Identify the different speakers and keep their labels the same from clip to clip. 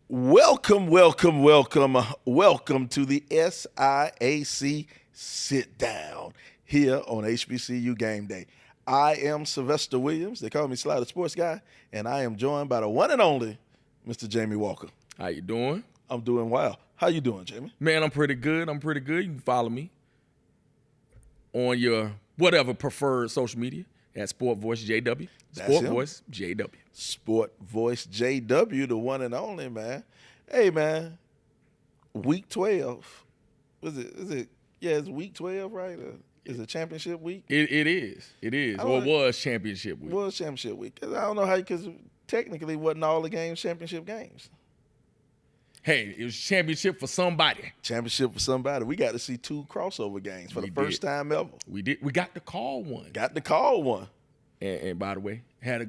Speaker 1: Welcome to the SIAC Sitdown here on HBCU Game Day. I am Sylvester Williams. They call me Slider Sports Guy, and I am joined by the one and only Mr. Jamie Walker.
Speaker 2: How you doing?
Speaker 1: I'm doing well. How you doing, Jamie?
Speaker 2: Man, I'm pretty good. You can follow me on your whatever preferred social media at Sport Voice JW. Sport Voice JW.
Speaker 1: Sport Voice JW, the one and only, man. Hey, man, week 12. It's week 12, right? Is it championship week?
Speaker 2: It is. Or it was championship week.
Speaker 1: It was championship week. I don't know how, because technically wasn't all the games championship games.
Speaker 2: Hey, it was championship for somebody.
Speaker 1: Championship for somebody. We got to see two crossover games for the first time ever.
Speaker 2: We did. We got to call one.
Speaker 1: And
Speaker 2: by the way, had a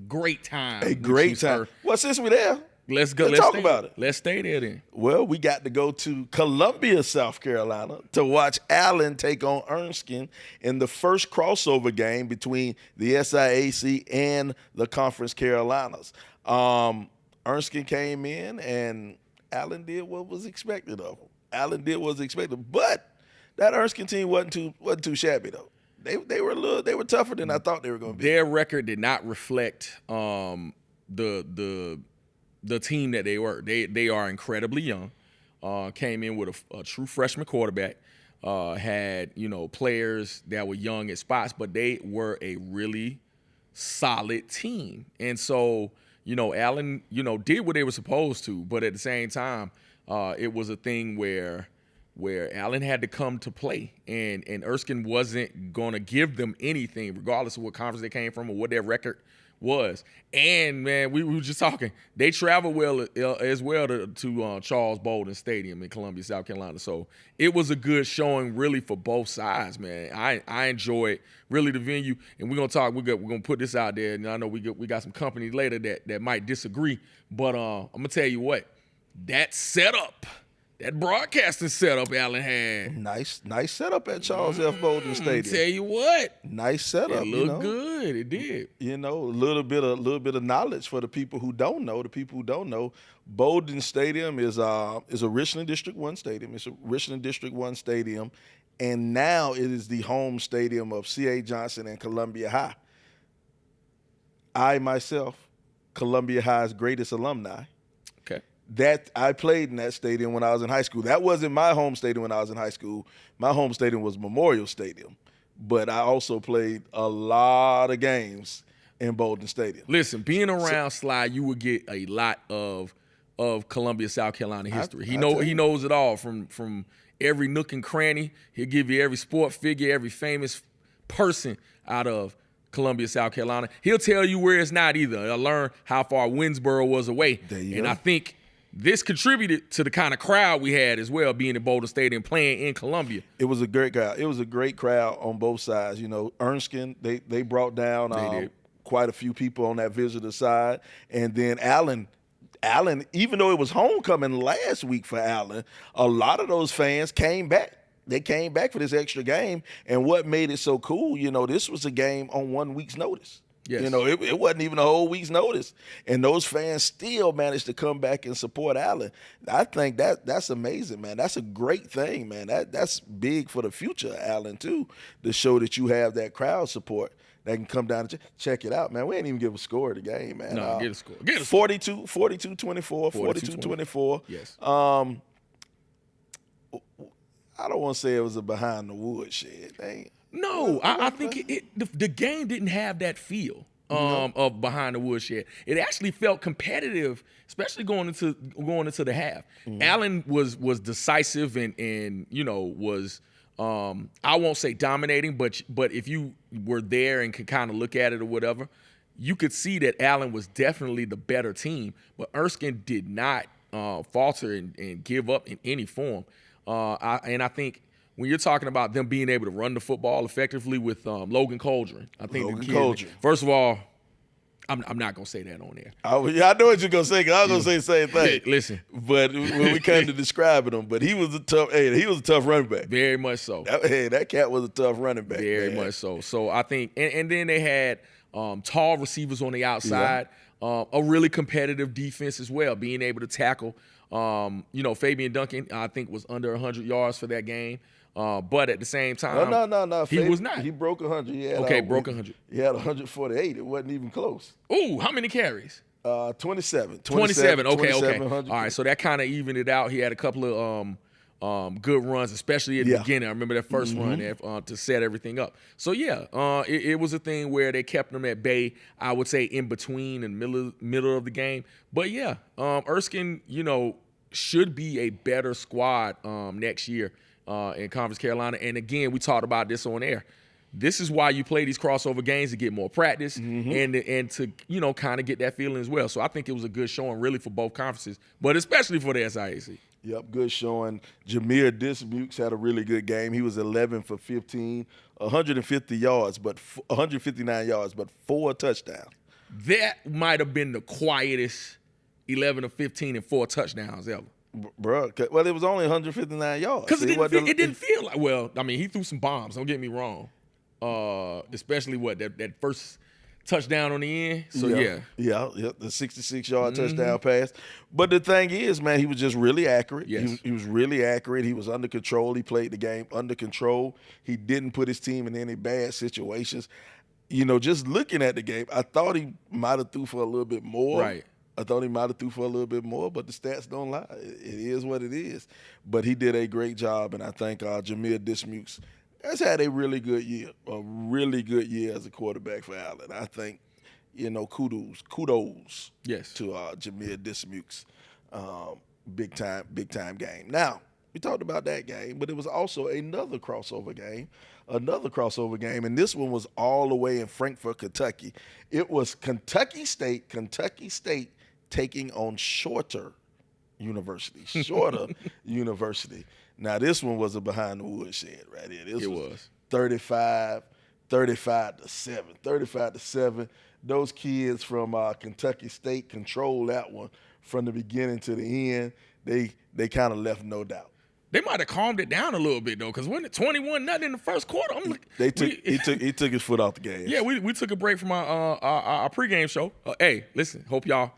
Speaker 2: great time.
Speaker 1: A great time. Well, since we're there,
Speaker 2: let's go.
Speaker 1: Let's talk about it.
Speaker 2: Let's stay there then.
Speaker 1: Well, we got to go to Columbia, South Carolina to watch Allen take on Erskine in the first crossover game between the SIAC and the Conference Carolinas. Erskine came in and Allen did what was expected of him. But that Erskine team wasn't too shabby though. They were tougher than I thought they were going to be.
Speaker 2: Their record did not reflect the team that they were. They are incredibly young. Came in with a true freshman quarterback. Had players that were young at spots, but they were a really solid team. And so Allen did what they were supposed to, but at the same time, it was a thing where Allen had to come to play, and Erskine wasn't going to give them anything, regardless of what conference they came from or what their record was. And, man, we were just talking. They traveled well as well to Charles Bolden Stadium in Columbia, South Carolina. So it was a good showing, really, for both sides, man. I enjoyed, really, the venue. And we're going to talk. We're going to put this out there. And I know we got some company later that might disagree. But I'm going to tell you what, that setup, that broadcasting setup Allen had.
Speaker 1: Nice setup at Charles F. Bolden Stadium.
Speaker 2: Tell you what.
Speaker 1: Nice setup.
Speaker 2: It looked good. It did.
Speaker 1: A little bit of knowledge for the people who don't know. Bolden Stadium is a Richland District 1 stadium. It's a Richland District 1 stadium. And now it is the home stadium of C.A. Johnson and Columbia High. I, myself, Columbia High's greatest alumni. That I played in that stadium when I was in high school. That wasn't my home stadium when I was in high school. My home stadium was Memorial Stadium. But I also played a lot of games in Bolden Stadium.
Speaker 2: Listen, being around Sly, you would get a lot of Columbia, South Carolina history. He knows it all from every nook and cranny. He'll give you every sport figure, every famous person out of Columbia, South Carolina. He'll tell you where it's not either. I learned how far Winsboro was away. And I think this contributed to the kind of crowd we had as well, being in Bolden Stadium, playing in Columbia.
Speaker 1: It was a great crowd. It was a great crowd on both sides. Erskine, they brought down quite a few people on that visitor side. And then Allen, even though it was homecoming last week for Allen, a lot of those fans came back. They came back for this extra game. And what made it so cool, this was a game on 1 week's notice.
Speaker 2: Yes.
Speaker 1: It wasn't even a whole week's notice. And those fans still managed to come back and support Allen. I think that's amazing, man. That's a great thing, man. That's big for the future of Allen, too, to show that you have that crowd support that can come down and check it out, man. We ain't even give a score of the game, man.
Speaker 2: No, get a score.
Speaker 1: 42-24, 42-24.
Speaker 2: Yes.
Speaker 1: I don't want to say it was a behind the woods shit.
Speaker 2: No, I think the game didn't have that feel of behind the woodshed. It actually felt competitive, especially going into the half. Mm-hmm. Allen was decisive and was I won't say dominating, but if you were there and could kind of look at it or whatever, you could see that Allen was definitely the better team. But Erskine did not falter and give up in any form. I think when you're talking about them being able to run the football effectively with Logan Coldren, I think first of all, I'm not going to say that on there.
Speaker 1: I know what you're going to say, because I was going to say the same thing.
Speaker 2: Listen.
Speaker 1: But when we came to describing him, but he was a tough running back.
Speaker 2: Very much so.
Speaker 1: That cat was a tough running back.
Speaker 2: Very much so. So I think, and then they had tall receivers on the outside, a really competitive defense as well, being able to tackle. Fabian Duncan, I think, was under 100 yards for that game. But at the same time,
Speaker 1: no.
Speaker 2: He was not.
Speaker 1: He broke 100.
Speaker 2: Broke 100.
Speaker 1: He had 148. It wasn't even close.
Speaker 2: Ooh, how many carries?
Speaker 1: 27.
Speaker 2: 27. Okay. All
Speaker 1: 100.
Speaker 2: right, so that kind of evened it out. He had a couple of good runs, especially at the beginning. I remember that first run to set everything up. So it was a thing where they kept them at bay. I would say in between and middle of the game. But Erskine, should be a better squad next year in Conference Carolina. And again, we talked about this on air. This is why you play these crossover games to get more practice and to kind of get that feeling as well. So I think it was a good showing really for both conferences, but especially for the SIAC.
Speaker 1: Yep, good showing. Jameer Dismukes had a really good game. He was 11 for 15, 150 yards, but 159 yards, but 4 touchdowns.
Speaker 2: That might have been the quietest 11 of 15 and 4 touchdowns ever.
Speaker 1: Bro, well, it was only 159 yards.
Speaker 2: Because it didn't feel like, well, I mean, he threw some bombs, don't get me wrong. Especially that first touchdown on the end. So
Speaker 1: the 66-yard touchdown pass. But the thing is, man, he was just really accurate.
Speaker 2: Yes.
Speaker 1: He was really accurate. He was under control. He played the game under control. He didn't put his team in any bad situations. Just looking at the game, I thought he might have threw for a little bit more.
Speaker 2: Right.
Speaker 1: I thought he might have threw for a little bit more, but the stats don't lie. It is what it is. But he did a great job, and I think Jameer Dismukes has had a really good year as a quarterback for Allen. I think, kudos
Speaker 2: to
Speaker 1: Jameer Dismukes. Big time game. Now, we talked about that game, but it was also another crossover game, and this one was all the way in Frankfort, Kentucky. It was Kentucky State taking on Shorter University. Now, this one was a behind the woodshed right here. It was 35 to 7. Those kids from Kentucky State controlled that one from the beginning to the end. They kind of left no doubt.
Speaker 2: They might have calmed it down a little bit though, because wasn't it 21-0 in the first quarter?
Speaker 1: He took his foot off the gas.
Speaker 2: Yeah, we took a break from our pregame show. Hey, listen, hope y'all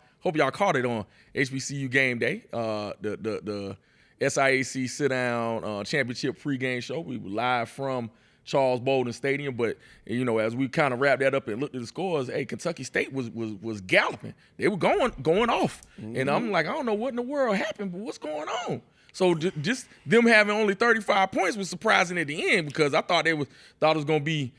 Speaker 2: caught it on HBCU game day. The SIAC Sitdown Championship pregame show. We were live from Charles Bolden Stadium, but as we kind of wrapped that up and looked at the scores, hey, Kentucky State was galloping. They were going off, and I'm like, I don't know what in the world happened, but what's going on? So just them having only 35 points was surprising at the end, because I thought it was going to be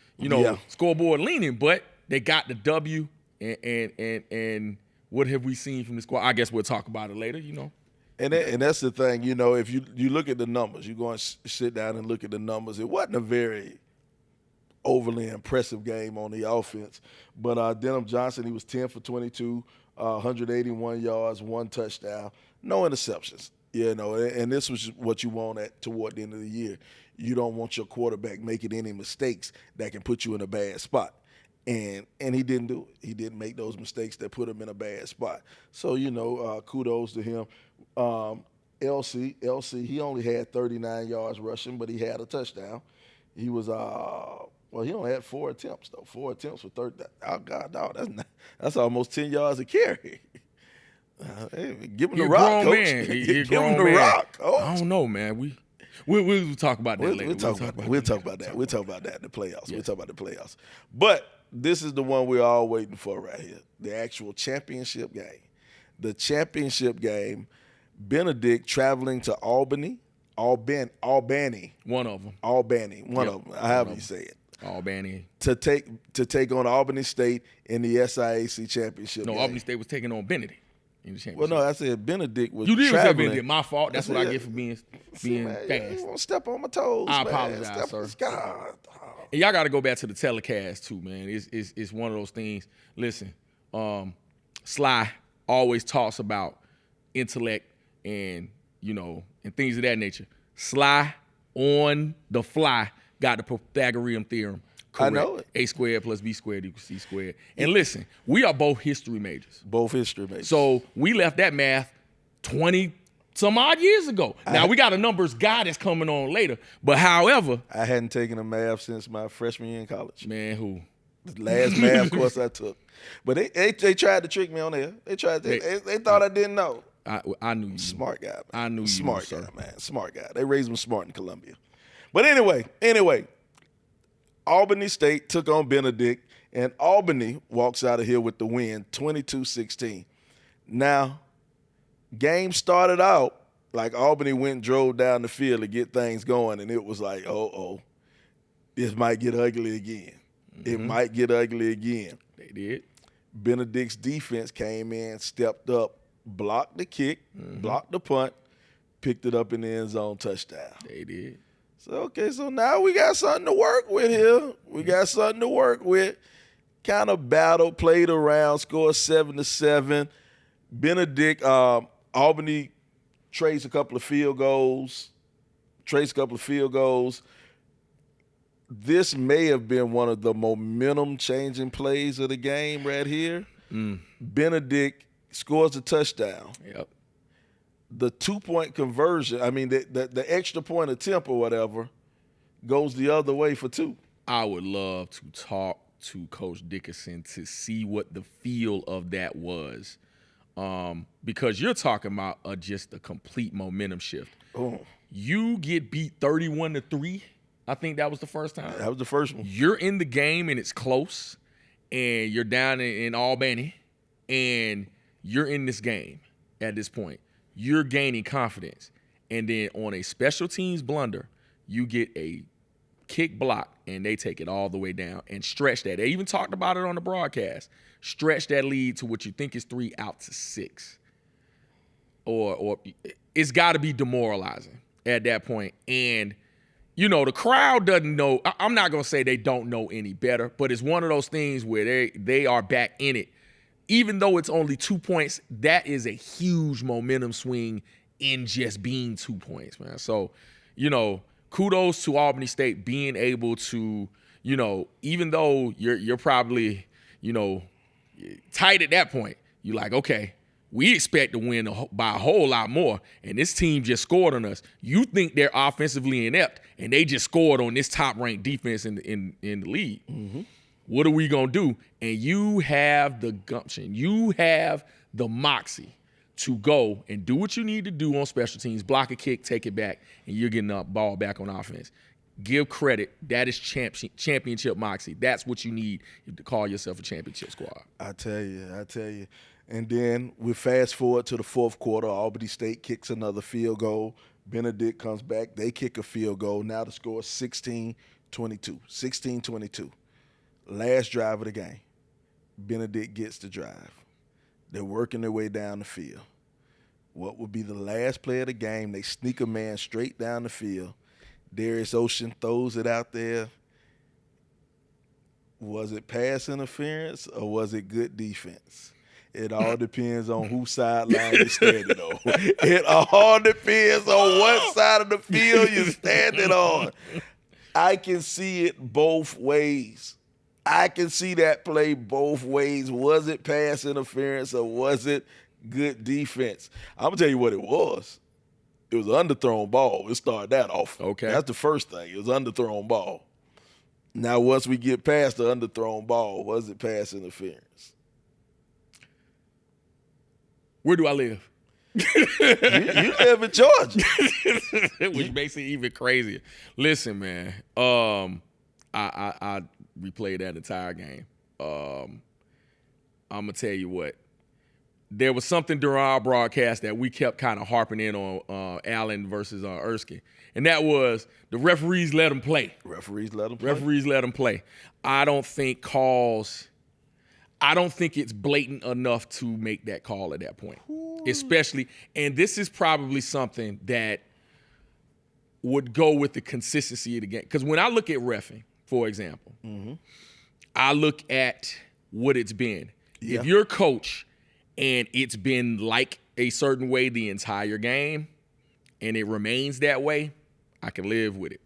Speaker 2: scoreboard leaning, but they got the W. And what have we seen from the squad? I guess we'll talk about it later.
Speaker 1: And that's the thing, if you look at the numbers, you go and sit down and look at the numbers. It wasn't a very overly impressive game on the offense, but Denham Johnson, he was 10 for 22, 181 yards, 1 touchdown, no interceptions. And this was what you want toward the end of the year. You don't want your quarterback making any mistakes that can put you in a bad spot. And he didn't do it. He didn't make those mistakes that put him in a bad spot. So, kudos to him. LC, he only had 39 yards rushing, but he had a touchdown. He was, he only had 4 attempts, though. 4 attempts for 30. Oh, God, dog, that's almost 10 yards a carry. Hey, give him the rock, coach. Give him the rock, coach.
Speaker 2: I don't know, man. We'll talk about that later.
Speaker 1: We'll talk about that. We'll talk about that in the playoffs. Yeah. We'll talk about the playoffs. But this is the one we're all waiting for right here, the actual championship game. The championship game, Benedict traveling to Albany. One of them. However you say it.
Speaker 2: Albany.
Speaker 1: To take on Albany State in the SIAC Championship game.
Speaker 2: Albany State was taking on Benedict.
Speaker 1: Well, no, I said Benedict was
Speaker 2: You did
Speaker 1: traveling.
Speaker 2: say Benedict. My fault. That's what I get for being fast.
Speaker 1: You won't step on my toes,
Speaker 2: I
Speaker 1: man.
Speaker 2: apologize, sir.
Speaker 1: God.
Speaker 2: And y'all got to go back to the telecast too, man. It's one of those things. Listen, Sly always talks about intellect and and things of that nature. Sly on the fly got the Pythagorean theorem. Correct.
Speaker 1: I know it.
Speaker 2: A squared plus B squared equals C squared. And listen, we are both history majors. So we left that math 20 some odd years ago. Now we got a numbers guy that's coming on later. But however,
Speaker 1: I hadn't taken a math since my freshman year in college.
Speaker 2: Man, who?
Speaker 1: The last math course I took. But they tried to trick me on there. They thought I didn't know.
Speaker 2: I knew you.
Speaker 1: Smart guy, man.
Speaker 2: I knew you.
Speaker 1: Smart guy, man. Smart guy. They raised him smart in Columbia. But anyway, Albany State took on Benedict, and Albany walks out of here with the win, 22-16. Now, game started out like Albany went and drove down the field to get things going, and it was like, this might get ugly again. It might get ugly again.
Speaker 2: They did.
Speaker 1: Benedict's defense came in, stepped up, blocked the kick, blocked the punt, picked it up in the end zone, touchdown.
Speaker 2: They did.
Speaker 1: So now we got something to work with here. We got something to work with. Kind of battle, played around, scored 7-7. Benedict, Albany traced a couple of field goals. This may have been one of the momentum-changing plays of the game right here. Benedict scores a touchdown.
Speaker 2: Yep.
Speaker 1: The 2-point conversion, the extra point attempt or whatever, goes the other way for 2.
Speaker 2: I would love to talk to Coach Dickerson to see what the feel of that was. Because you're talking about just a complete momentum shift.
Speaker 1: Oh.
Speaker 2: You get beat 31-3. I think that was the first time.
Speaker 1: That was the first one.
Speaker 2: You're in the game and it's close, and you're down in Albany, and you're in this game at this point. You're gaining confidence. And then on a special teams blunder, you get a kick block, and they take it all the way down and stretch that. They even talked about it on the broadcast. Stretch that lead to what you think is 3 out to 6. Or it's got to be demoralizing at that point. And, the crowd doesn't know. I'm not going to say they don't know any better, but it's one of those things where they are back in it. Even though it's only 2 points, that is a huge momentum swing in just being 2 points, man. So, kudos to Albany State being able to, even though you're probably, tight at that point, you're like, okay, we expect to win by a whole lot more, and this team just scored on us. You think they're offensively inept, and they just scored on this top-ranked defense in the league. Mm-hmm. What are we going to do? And you have the gumption. You have the moxie to go and do what you need to do on special teams, block a kick, take it back, and you're getting the ball back on offense. Give credit. That is championship moxie. That's what you need to call yourself a championship squad.
Speaker 1: I tell you. And then we fast forward to the fourth quarter. Albany State kicks another field goal. Benedict comes back. They kick a field goal. Now the score is 16-22. 16-22. Last drive of the game. Benedict gets the drive. They're working their way down the field. What would be the last play of the game? They sneak a man straight down the field. Darius Ocean throws it out there. Was it pass interference or was it good defense? It all depends on whose sideline you're standing on. It all depends on what side of the field you're standing on. I can see it both ways. I can see that play both ways. Was it pass interference or was it good defense? I'm going to tell you what it was. It was an underthrown ball. It started that off.
Speaker 2: Okay.
Speaker 1: That's the first thing. It was an underthrown ball. Now, once we get past the underthrown ball, was it pass interference?
Speaker 2: Where do I live?
Speaker 1: You live in Georgia.
Speaker 2: Which makes it even crazier. Listen, man. I replayed that entire game. I'm going to tell you what. There was something during our broadcast that we kept kind of harping in on Allen versus Erskine. And that was the referees let them play.
Speaker 1: Referees let them play.
Speaker 2: I don't think it's blatant enough to make that call at that point. Ooh. Especially, and this is probably something that would go with the consistency of the game. Because when I look at reffing, for example, I look at what it's been. Yeah. If you're a coach and it's been like a certain way the entire game and it remains that way, I can live with it.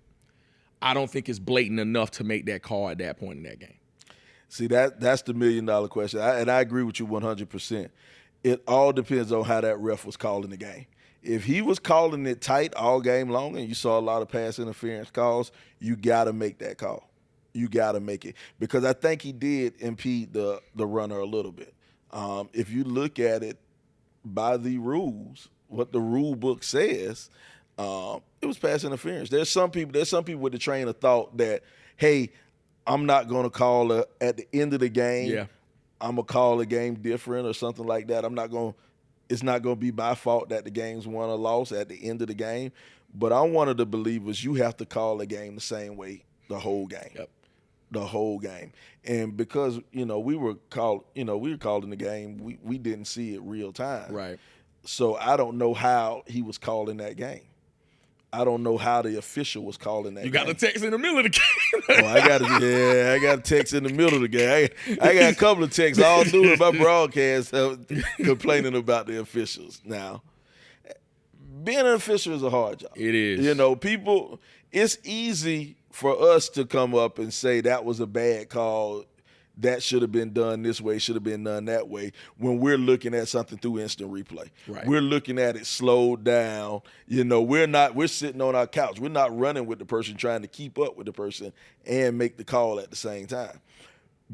Speaker 2: I don't think it's blatant enough to make that call at that point in that game.
Speaker 1: See, that's the $1 million question. And I agree with you 100%. It all depends on how that ref was calling the game. If he was calling it tight all game long and you saw a lot of pass interference calls, you got to make that call. you got to make it, because I think he did impede the runner a little bit. If you look at it by the rules, what the rule book says, it was pass interference. There's some people with the train of thought that, hey, I'm not going to call at the end of the game.
Speaker 2: Yeah.
Speaker 1: I'm going to call the game different or something like that. It's not going to be my fault that the game's won or lost at the end of the game. But I'm one of the believers you have to call the game the same way the whole game.
Speaker 2: Yep.
Speaker 1: The whole game. And because, we were calling the game, we didn't see it real time.
Speaker 2: Right.
Speaker 1: So I don't know how he was calling that game. I don't know how the official was calling that game.
Speaker 2: You got a text in the middle of the game.
Speaker 1: I got a text in the middle of the game. I got a couple of texts all through my broadcast complaining about the officials. Now, being an official is a hard job.
Speaker 2: It is.
Speaker 1: It's easy for us to come up and say that was a bad call, that should have been done this way, should have been done that way, when we're looking at something through instant replay.
Speaker 2: Right.
Speaker 1: We're looking at it slowed down. We're sitting on our couch. We're not running with the person, trying to keep up with the person and make the call at the same time.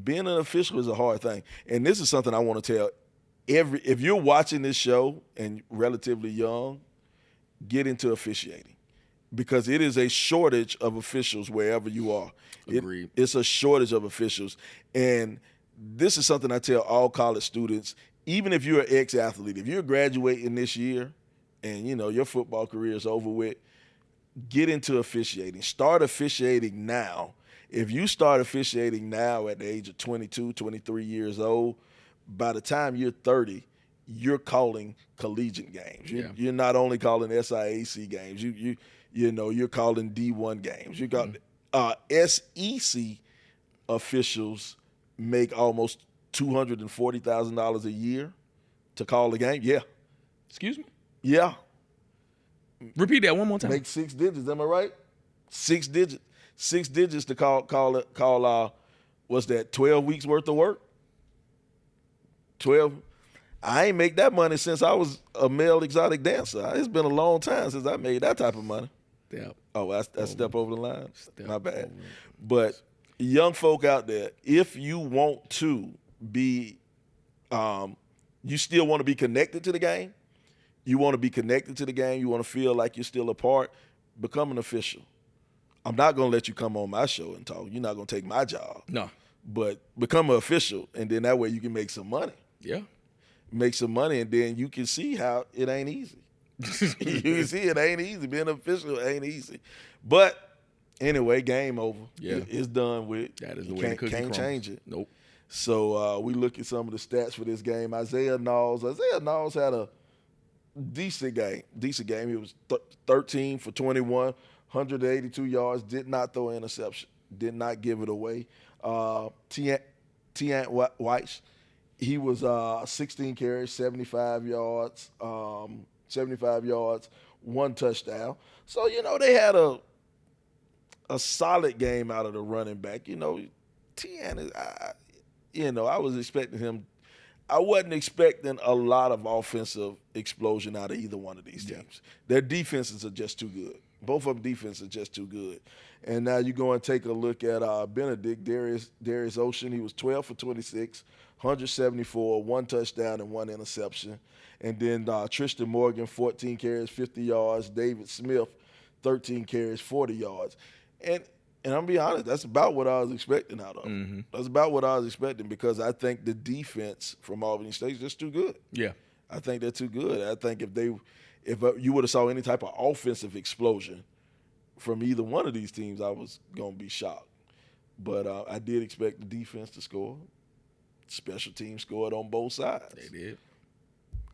Speaker 1: Being an official is a hard thing. And this is something I want to tell if you're watching this show and relatively young, get into officiating, because it is a shortage of officials wherever you are.
Speaker 2: Agreed.
Speaker 1: It's a shortage of officials. And this is something I tell all college students, even if you're an ex-athlete, if you're graduating this year and, your football career is over with, get into officiating. Start officiating now. If you start officiating now at the age of 22, 23 years old, by the time you're 30, you're calling collegiate games. You're not only calling SIAC games. You're calling D1 games. You got SEC officials make almost $240,000 a year to call the game. Yeah.
Speaker 2: Excuse me?
Speaker 1: Yeah.
Speaker 2: Repeat that one more time.
Speaker 1: Make 6 digits. Am I right? 6 digits. 6 digits to call. What's that? 12 weeks worth of work. 12. I ain't make that money since I was a male exotic dancer. It's been a long time since I made that type of money.
Speaker 2: Step.
Speaker 1: Oh, I step over the line. My bad.
Speaker 2: Over.
Speaker 1: But young folk out there, if you want to be, you still want to be connected to the game. You want to be connected to the game. You want to feel like you're still a part. Become an official. I'm not going to let you come on my show and talk. You're not going to take my job.
Speaker 2: No.
Speaker 1: But become an official, and then that way you can make some money.
Speaker 2: Yeah.
Speaker 1: Make some money, and then you can see how it ain't easy. You can see it ain't easy. Being an official ain't easy. But anyway, game over.
Speaker 2: Yeah.
Speaker 1: It's done with.
Speaker 2: That is the way the cookie
Speaker 1: Can't
Speaker 2: crumbles.
Speaker 1: change it.
Speaker 2: Nope.
Speaker 1: So we look at some of the stats for this game. Isaiah Knowles had a decent game. He was 13 for 21, 182 yards, did not throw an interception, did not give it away. T-Ant Weiss, he was 16 carries, 75 yards, 1 touchdown. So, they had a solid game out of the running back. T-Ant is, I was expecting him. I wasn't expecting a lot of offensive explosion out of either one of these teams. Their defenses are just too good. Both of them defenses are just too good. And now you go and take a look at Benedict, Darius Ocean. He was 12 for 26, 174, 1 touchdown and 1 interception. And then Tristan Morgan, 14 carries, 50 yards. David Smith, 13 carries, 40 yards. And I'm going to be honest, that's about what I was expecting out of them. Mm-hmm. That's about what I was expecting, because I think the defense from Albany State is just too good.
Speaker 2: Yeah. I
Speaker 1: think they're too good. I think if you would have saw any type of offensive explosion from either one of these teams, I was going to be shocked. But I did expect the defense to score. Special teams scored on both sides.
Speaker 2: They did.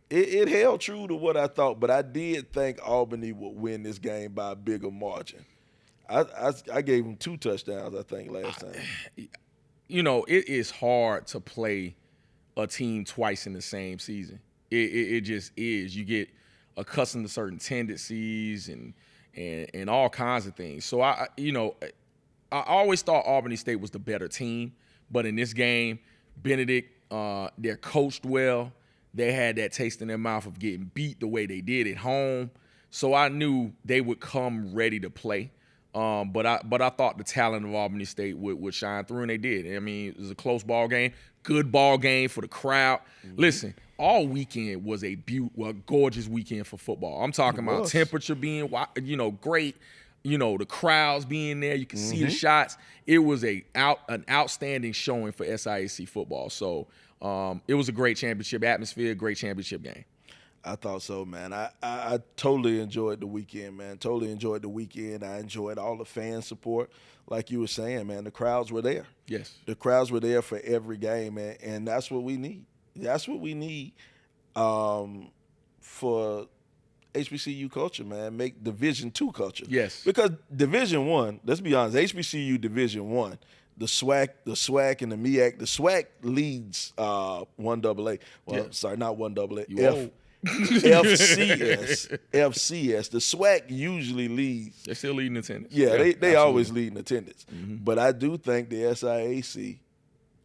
Speaker 1: It held true to what I thought, but I did think Albany would win this game by a bigger margin. I gave them 2 touchdowns, I think, last time.
Speaker 2: It is hard to play a team twice in the same season. It just is. You get accustomed to certain tendencies and all kinds of things. So I always thought Albany State was the better team, but in this game, Benedict, they're coached well. They had that taste in their mouth of getting beat the way they did at home. So I knew they would come ready to play. But I thought the talent of Albany State would shine through, and they did. I mean, it was a close ball game, good ball game for the crowd. Listen, all weekend was a gorgeous weekend for football. I'm talking about temperature being, great. The crowds being there. You can see the shots. It was an outstanding showing for SIAC football. So it was a great championship atmosphere, great championship game.
Speaker 1: I thought so, man. I totally enjoyed the weekend, man. Totally enjoyed the weekend. I enjoyed all the fan support. Like you were saying, man, the crowds were there.
Speaker 2: Yes.
Speaker 1: The crowds were there for every game, man, and that's what we need. That's what we need for HBCU culture, man. Make Division II culture.
Speaker 2: Yes.
Speaker 1: Because Division I, let's be honest, HBCU Division I, the SWAC and the MEAC, the SWAC leads 1AA. Well, sorry, not 1AA. FCS. The SWAC usually leads.
Speaker 2: They're still leading attendance.
Speaker 1: Yeah, they always lead in attendance. But I do think the SIAC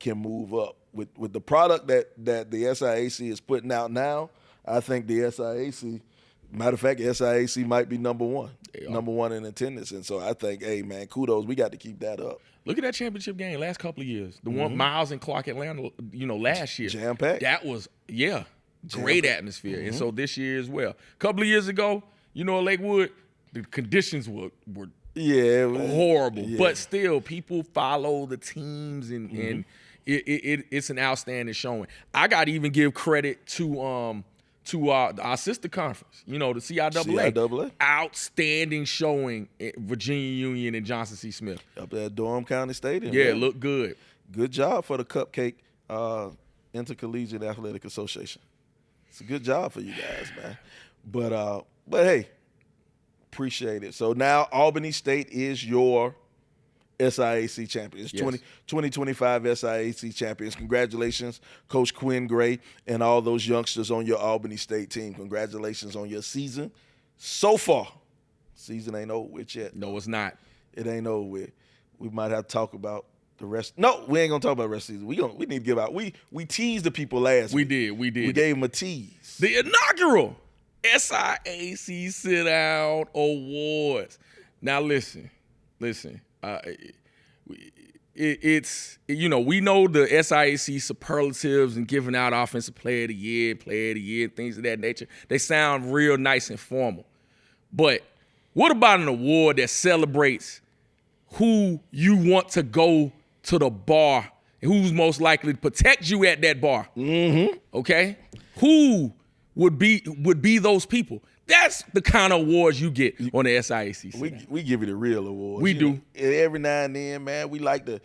Speaker 1: can move up. With the product that the SIAC is putting out now, I think the SIAC, matter of fact, the SIAC might be number one in attendance. And so I think, hey, man, kudos. We got to keep that up.
Speaker 2: Look at that championship game last couple of years. The one Miles and Clark Atlanta, last year.
Speaker 1: Jam-packed.
Speaker 2: That was, great atmosphere. And so this year as well. A couple of years ago, at Lakewood, the conditions were horrible. Yeah. But still, people follow the teams, and it's an outstanding showing. I got to even give credit to our sister conference, the CIAA. Outstanding showing at Virginia Union and Johnson C. Smith.
Speaker 1: Up there at Durham County Stadium.
Speaker 2: Yeah, it looked good.
Speaker 1: Good job for the Cupcake Intercollegiate Athletic Association. It's a good job for you guys, man. But hey, appreciate it. So now Albany State is your SIAC champions, 2025 SIAC champions. Congratulations, Coach Quinn Gray and all those youngsters on your Albany State team. Congratulations on your season so far. Season ain't over with yet.
Speaker 2: No, it's not.
Speaker 1: It ain't over with. We might have to talk about the rest. No, we ain't gonna talk about the rest of the season. We need to give out. We teased the people last week.
Speaker 2: We did.
Speaker 1: We gave them a tease.
Speaker 2: The inaugural SIAC Sitdown Awards. Now listen. It's we know the SIAC superlatives and giving out offensive player of the year, things of that nature. They sound real nice and formal. But what about an award that celebrates who you want to go to the bar and who's most likely to protect you at that bar? Okay? Who would be those people? That's the kind of awards you get on the SIAC.
Speaker 1: We give you the real awards.
Speaker 2: We do.
Speaker 1: Every now and then, man, we like to,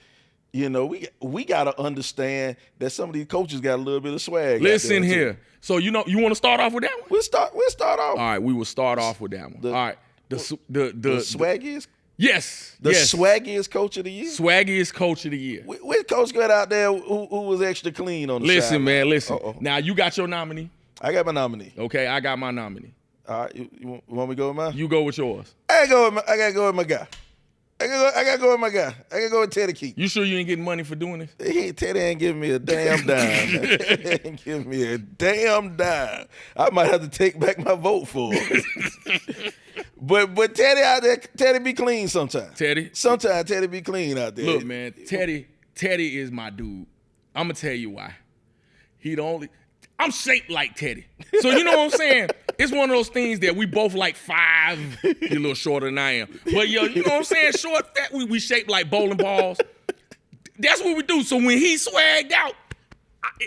Speaker 1: we got to understand that some of these coaches got a little bit of swag.
Speaker 2: Listen here. So, you want to start off with that one?
Speaker 1: We'll start off.
Speaker 2: All right, we will start off with that one. All right. The
Speaker 1: swaggiest?
Speaker 2: Yes.
Speaker 1: The swaggiest coach of the year?
Speaker 2: Swaggiest coach of the year.
Speaker 1: Which coach got out there who was extra clean on the
Speaker 2: Listen,
Speaker 1: side?
Speaker 2: Man, listen. Now, you got your nominee.
Speaker 1: I got my nominee.
Speaker 2: Okay, I got my nominee.
Speaker 1: All right, you want me to go with mine?
Speaker 2: You go with yours.
Speaker 1: I gotta go with my guy. I gotta go with my guy. I gotta go with Teddy Keith.
Speaker 2: You sure you ain't getting money for doing this?
Speaker 1: Teddy ain't giving me a damn dime. Man. Teddy ain't giving me a damn dime. I might have to take back my vote for it. But Teddy out there, Teddy be clean sometimes. Sometimes Teddy be clean out there.
Speaker 2: Look, man, Teddy is my dude. I'm gonna tell you why. I'm shaped like Teddy. So you know what I'm saying? It's one of those things that we both like 5. You're a little shorter than I am. But you know what I'm saying? Short, fat, we shaped like bowling balls. That's what we do. So when he swagged out,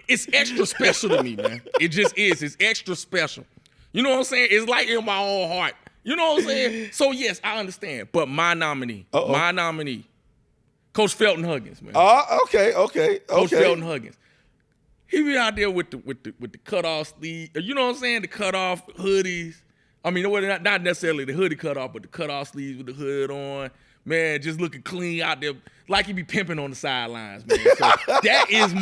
Speaker 2: it's extra special to me, man. It just is. It's extra special. You know what I'm saying? It's like in my own heart. You know what I'm saying? So yes, I understand. But my nominee, Coach Felton Huggins, man.
Speaker 1: Okay.
Speaker 2: Coach Felton Huggins. He be out there with the cutoff sleeve. You know what I'm saying? The cutoff hoodies. I mean, not necessarily the hoodie cutoff, but the cutoff sleeves with the hood on. Man, just looking clean out there, like he be pimping on the sidelines, man. So that is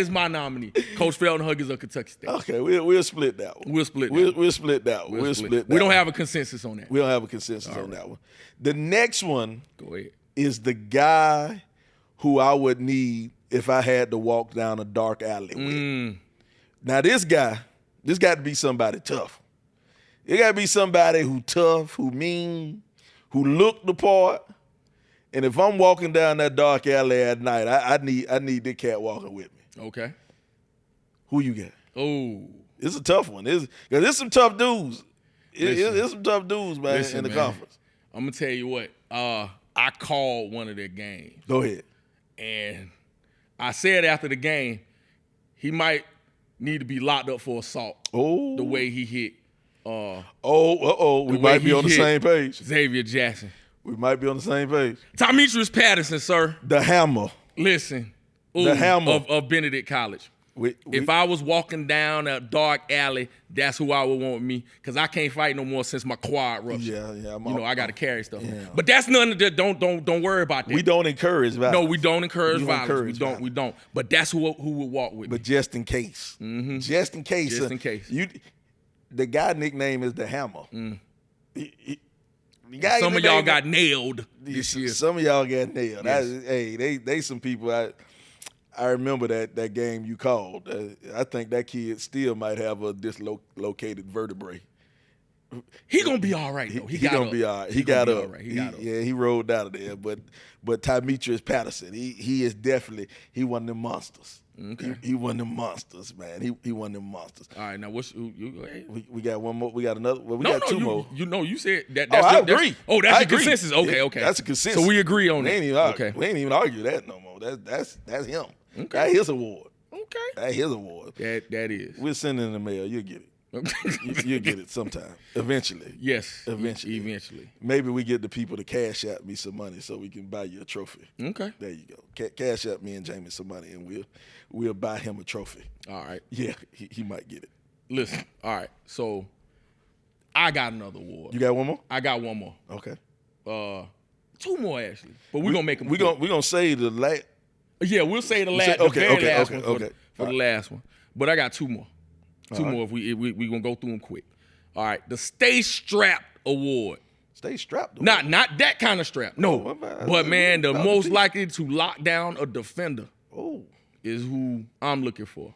Speaker 2: my nominee. Coach Felton Huggins of Kentucky State.
Speaker 1: Okay, we'll split that one.
Speaker 2: We'll split that one. We don't have a consensus on that.
Speaker 1: We don't have a consensus on that one. The next one
Speaker 2: Go ahead.
Speaker 1: is the guy who I would need if I had to walk down a dark alley with. Now this got to be somebody tough. It got to be somebody who tough, who mean, who look the part. And if I'm walking down that dark alley at night, I need this cat walking with me.
Speaker 2: Okay.
Speaker 1: Who you got?
Speaker 2: Oh.
Speaker 1: It's a tough one. Because there's some tough dudes. It's some tough dudes, man, in the conference.
Speaker 2: I'm going to tell you what. I called one of their games.
Speaker 1: Go ahead.
Speaker 2: And I said after the game, he might need to be locked up for assault.
Speaker 1: Oh.
Speaker 2: The way he hit.
Speaker 1: We might be on the same page.
Speaker 2: Xavier Jackson.
Speaker 1: We might be on the same page.
Speaker 2: Demetrius Patterson, sir.
Speaker 1: The hammer.
Speaker 2: Listen.
Speaker 1: The hammer.
Speaker 2: Of Benedict College.
Speaker 1: If
Speaker 2: I was walking down a dark alley, that's who I would want me, because I can't fight no more since my quad ruptured.
Speaker 1: Yeah.
Speaker 2: I got to carry stuff.
Speaker 1: Yeah.
Speaker 2: But that's nothing that don't worry about that.
Speaker 1: We don't encourage violence.
Speaker 2: No, we don't encourage violence. We don't. But that's who would walk with me.
Speaker 1: But just in case.
Speaker 2: Mm-hmm.
Speaker 1: Just in case.
Speaker 2: Just in case.
Speaker 1: The guy nickname is the hammer.
Speaker 2: Some of y'all got nailed this year.
Speaker 1: Some of y'all got nailed.
Speaker 2: Yes.
Speaker 1: They some people. I remember that game you called. I think that kid still might have a dislocated vertebrae.
Speaker 2: He gonna be all right though.
Speaker 1: He gonna be all right. He got up.
Speaker 2: Yeah,
Speaker 1: he rolled out of there. But Demetrius Patterson, he is definitely one of them monsters.
Speaker 2: Okay.
Speaker 1: He one of them monsters, man. He one of them monsters.
Speaker 2: All right, now what's you?
Speaker 1: We got one more. We got another. Well, we got two more.
Speaker 2: You said that.
Speaker 1: I agree.
Speaker 2: That's a consensus. Okay.
Speaker 1: That's a consensus.
Speaker 2: So we agree on that.
Speaker 1: We ain't even argue that no more. That's him.
Speaker 2: Okay.
Speaker 1: That's his award.
Speaker 2: Okay.
Speaker 1: That's his award.
Speaker 2: That is.
Speaker 1: We'll send it in the mail. You'll get it. You'll get it sometime. Eventually.
Speaker 2: Yes.
Speaker 1: Eventually. Maybe we get the people to cash out me some money so we can buy you a trophy.
Speaker 2: Okay.
Speaker 1: There you go. Cash out me and Jamie some money, and we'll buy him a trophy.
Speaker 2: All right.
Speaker 1: Yeah, he might get it.
Speaker 2: Listen. All right. So I got another award.
Speaker 1: You got one more?
Speaker 2: I got one more.
Speaker 1: Okay.
Speaker 2: Two more actually, but we're gonna make them.
Speaker 1: We're gonna say the last.
Speaker 2: Yeah, we'll say the last. For the last one. But I got two more. Two more. If we gonna go through them quick. All right, the Stay Strapped Award.
Speaker 1: Stay strapped.
Speaker 2: Not that kind of strap. No, but man, the most likely to lock down a defender. Is who I'm looking for.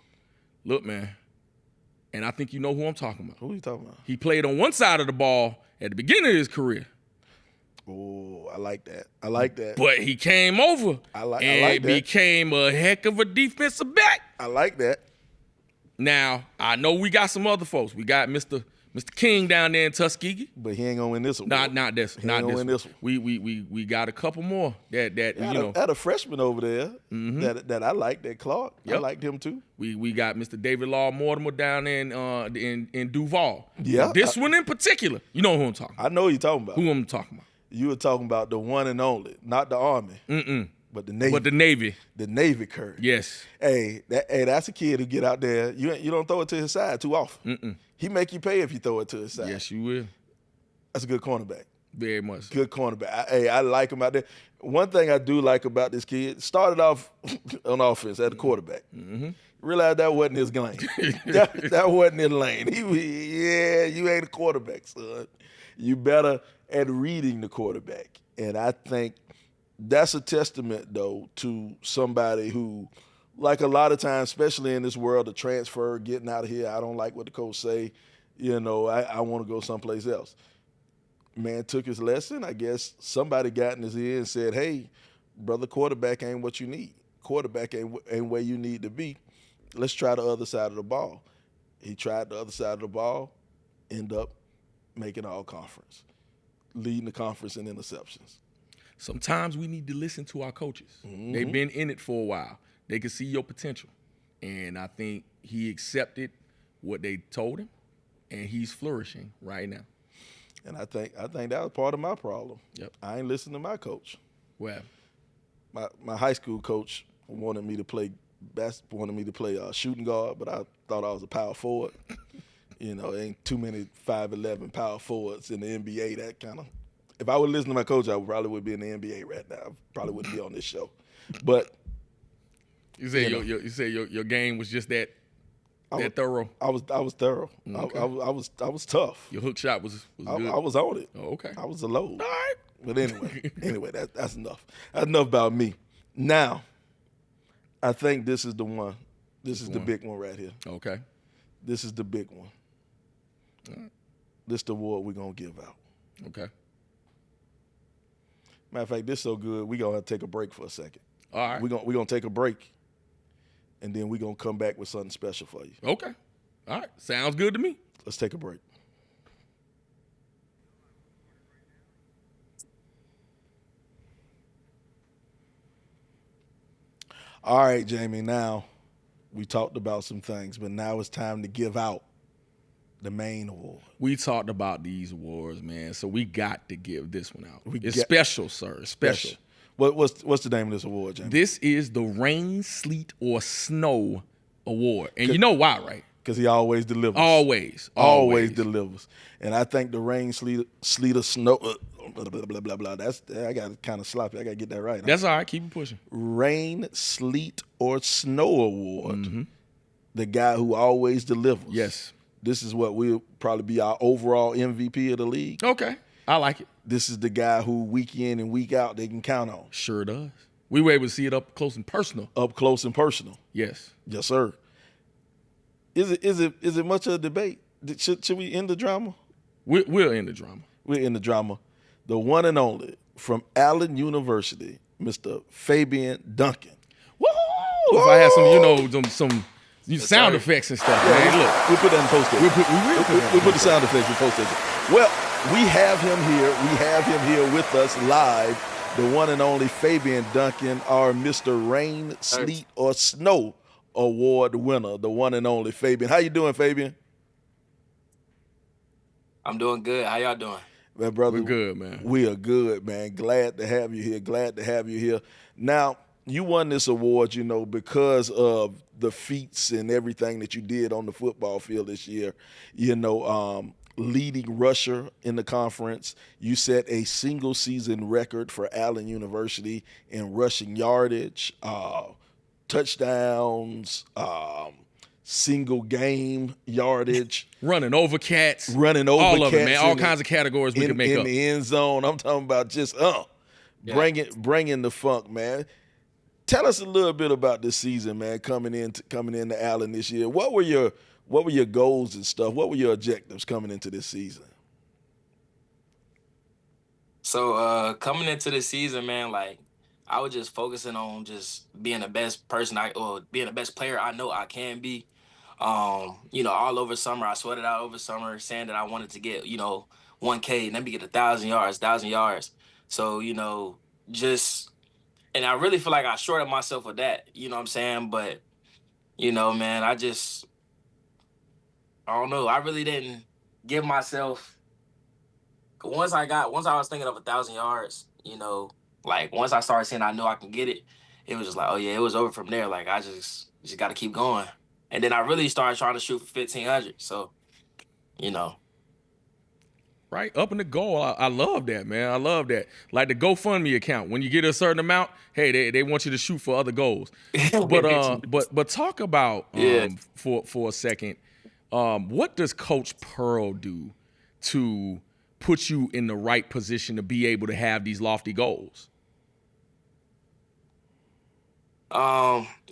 Speaker 2: Look, man, and I think you know who I'm talking about.
Speaker 1: Who are you talking about?
Speaker 2: He played on one side of the ball at the beginning of his career.
Speaker 1: Oh, I like that.
Speaker 2: But he came over and became a heck of a defensive back.
Speaker 1: I like that.
Speaker 2: Now, I know we got some other folks. We got Mr. King down there in Tuskegee.
Speaker 1: But he ain't gonna win this one.
Speaker 2: Not this. Not this one. We got a couple more that
Speaker 1: I had a freshman over there that I liked, that Clark.
Speaker 2: Yep.
Speaker 1: I liked him too.
Speaker 2: We got Mr. David Law Mortimer down in Duval.
Speaker 1: Yeah.
Speaker 2: This one in particular, you know who I'm talking about.
Speaker 1: I know who you're talking about.
Speaker 2: Who I'm talking about.
Speaker 1: You were talking about the one and only, not the Army. But the Navy.
Speaker 2: But the Navy.
Speaker 1: The Navy Curry.
Speaker 2: Yes.
Speaker 1: Hey, that's a kid who get out there. You don't throw it to his side too often. He make you pay if you throw it to his side.
Speaker 2: Yes, you will.
Speaker 1: That's a good cornerback.
Speaker 2: Very much.
Speaker 1: Good cornerback. I like him out there. One thing I do like about this kid, started off on offense at the quarterback. Realized that wasn't his lane. that wasn't his lane. You ain't a quarterback, son. You better at reading the quarterback. And I think that's a testament, though, to somebody who, like a lot of times, especially in this world of transfer, getting out of here, I don't like what the coach say, I want to go someplace else. Man took his lesson. I guess somebody got in his ear and said, hey, brother, quarterback ain't what you need. Quarterback ain't where you need to be. Let's try the other side of the ball. He tried the other side of the ball, end up making all conference, leading the conference in interceptions.
Speaker 2: Sometimes we need to listen to our coaches. They've been in it for a while. They can see your potential. And I think he accepted what they told him, and he's flourishing right now.
Speaker 1: And I think that was part of my problem.
Speaker 2: Yep.
Speaker 1: I ain't listening to my coach.
Speaker 2: Well,
Speaker 1: my high school coach wanted me to play shooting guard, but I thought I was a power forward. Ain't too many 5'11" power forwards in the NBA. That kind of. If I would listen to my coach, I probably would be in the NBA right now. I probably wouldn't be on this show. But
Speaker 2: you say your game was just that thorough.
Speaker 1: I was thorough.
Speaker 2: Okay.
Speaker 1: I was tough.
Speaker 2: Your hook shot was good.
Speaker 1: I was on it.
Speaker 2: Oh, okay.
Speaker 1: I was a load.
Speaker 2: All right.
Speaker 1: But anyway, that's enough. That's enough about me. Now, I think this is the one. This is the big one right here.
Speaker 2: Okay.
Speaker 1: This is the big one.
Speaker 2: All right.
Speaker 1: This is the award we're gonna give out.
Speaker 2: Okay.
Speaker 1: Matter of fact, this so good, we gonna have to take a break for a second.
Speaker 2: All right.
Speaker 1: We're gonna take a break, and then we're gonna come back with something special for you.
Speaker 2: Okay. All right. Sounds good to me.
Speaker 1: Let's take a break. All right, Jamie, now we talked about some things, but now it's time to give out the main award.
Speaker 2: We talked about these awards, man, so we got to give this one out. It's
Speaker 1: got-
Speaker 2: special, sir. Special.
Speaker 1: What's the name of this award, Jamie?
Speaker 2: This is the Rain, Sleet, or Snow Award. And you know why, right?
Speaker 1: Because he always delivers.
Speaker 2: Always.
Speaker 1: Delivers. And I think the rain, sleet, or snow, blah, blah, blah, blah, blah. I got it kind of sloppy. I got to get that right.
Speaker 2: That's all right. Keep it pushing.
Speaker 1: Rain, Sleet, or Snow Award. The guy who always delivers.
Speaker 2: Yes.
Speaker 1: This is what will probably be our overall MVP of the league.
Speaker 2: Okay. I like it.
Speaker 1: This is the guy who week in and week out they can count on.
Speaker 2: Sure does. We were able to see it up close and personal.
Speaker 1: Up close and personal.
Speaker 2: Yes.
Speaker 1: Yes, sir. Is it much of a debate? Should we end the drama?
Speaker 2: We'll end the drama.
Speaker 1: We're in the drama. The one and only from Allen University, Mr. Fabian Duncan.
Speaker 2: Woo! If I had some sound effects and stuff, man. Look,
Speaker 1: We'll put that in post. We'll put the sound effects in post. Well, we have him here. We have him here with us live. The one and only Fabian Duncan, our Mr. Rain, Sleet, or Snow Award winner. The one and only Fabian. How you doing, Fabian?
Speaker 3: I'm doing good. How y'all doing?
Speaker 1: Man, brother,
Speaker 2: we're good, man.
Speaker 1: We are good, man. Glad to have you here. Now, you won this award, because of the feats and everything that you did on the football field this year. Leading rusher in the conference. You set a single season record for Allen University in rushing yardage, touchdowns, single game yardage,
Speaker 2: running over cats,
Speaker 1: all
Speaker 2: of
Speaker 1: cats,
Speaker 2: it, man. All kinds of categories we can make
Speaker 1: in
Speaker 2: up.
Speaker 1: the end zone. I'm talking about just bringing the funk, man. Tell us a little bit about this season, man. Coming into Allen this year. What were your goals and stuff? What were your objectives coming into this season?
Speaker 3: So coming into the season, man, like I was just focusing on just being the best person being the best player I know I can be. All over summer, I sweated out over summer, saying that I wanted to get, 1K, and let me get 1,000 yards. So, and I really feel like I shorted myself with that, you know what I'm saying? But, man, I don't know. I really didn't give myself, once I was thinking of 1,000 yards, like once I started saying I know I can get it, it was just like, oh yeah, it was over from there. Like I just got to keep going. And then I really started trying to shoot for 1,500. So,
Speaker 2: Right, up in the goal. I love that, man. I love that. Like the GoFundMe account. When you get a certain amount, hey, they want you to shoot for other goals. But talk about for a second. What does Coach Pearl do to put you in the right position to be able to have these lofty goals?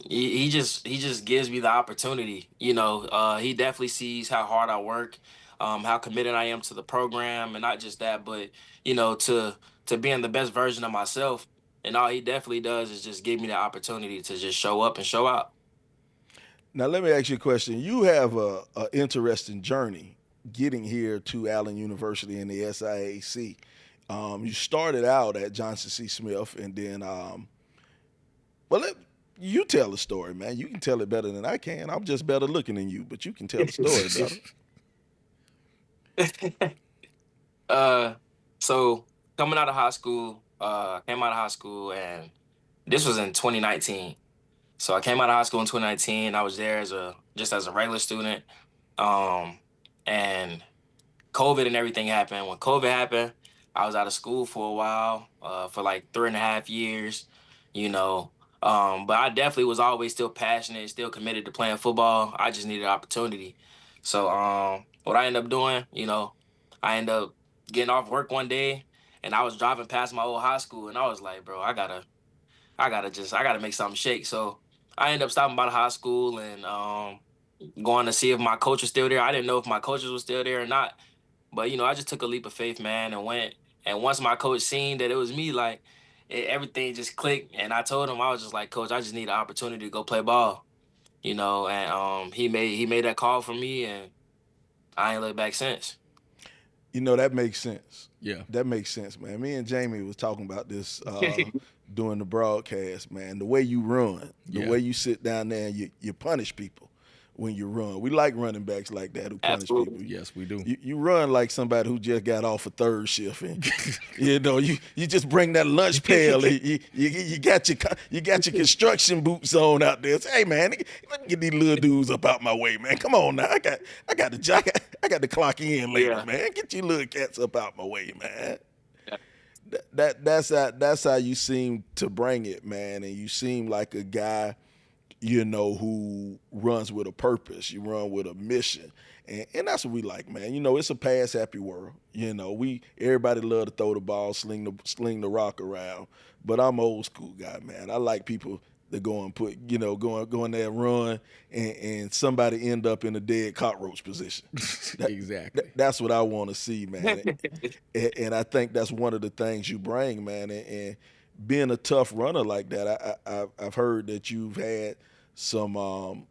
Speaker 3: He just gives me the opportunity. He definitely sees how hard I work, how committed I am to the program, and not just that, but to being the best version of myself. And all he definitely does is just give me the opportunity to just show up and show out.
Speaker 1: Now let me ask you a question. You have a interesting journey getting here to Allen University in the SIAC. You started out at Johnson C. Smith, and then you tell the story, man. You can tell it better than I can. I'm just better looking than you, but you can tell the story
Speaker 3: better. So coming out of high school, came out of high school, and this was in 2019. So I came out of high school in 2019. I was there as a regular student, and COVID and everything happened. When COVID happened, I was out of school for a while, for like 3.5 years, But I definitely was always still passionate, still committed to playing football. I just needed an opportunity. So what I ended up doing, I ended up getting off work one day, and I was driving past my old high school, and I was like, bro, I gotta make something shake. So I ended up stopping by the high school and going to see if my coach was still there. I didn't know if my coaches were still there or not, but I just took a leap of faith, man, and went And once my coach seen that it was me, like everything just clicked. And I told him, I was just like, Coach, I just need an opportunity to go play ball, and he made that call for me, and I ain't looked back since.
Speaker 1: That makes sense.
Speaker 2: Yeah.
Speaker 1: That makes sense, man. Me and Jamie was talking about this during the broadcast, man. The way you run, the way you sit down there and you punish people when you run. We like running backs like that who punish
Speaker 3: Absolutely.
Speaker 1: people.
Speaker 2: Yes, we do.
Speaker 1: You run like somebody who just got off a third shift, and you just bring that lunch pail. And you got your construction boots on out there. Say, hey man, let me get these little dudes up out my way, man. Come on now, I got the clock in later, man. Get you little cats up out my way, man. That's how you seem to bring it, man, and you seem like a guy, who runs with a purpose. You run with a mission. And that's what we like, man. It's a pass happy world. Everybody love to throw the ball, sling the rock around. But I'm an old school guy, man. I like people that go and put, go in there and run and somebody end up in a dead cockroach position.
Speaker 2: Exactly.
Speaker 1: That's what I want to see, man. and I think that's one of the things you bring, man. And being a tough runner like that, I've heard that you've had some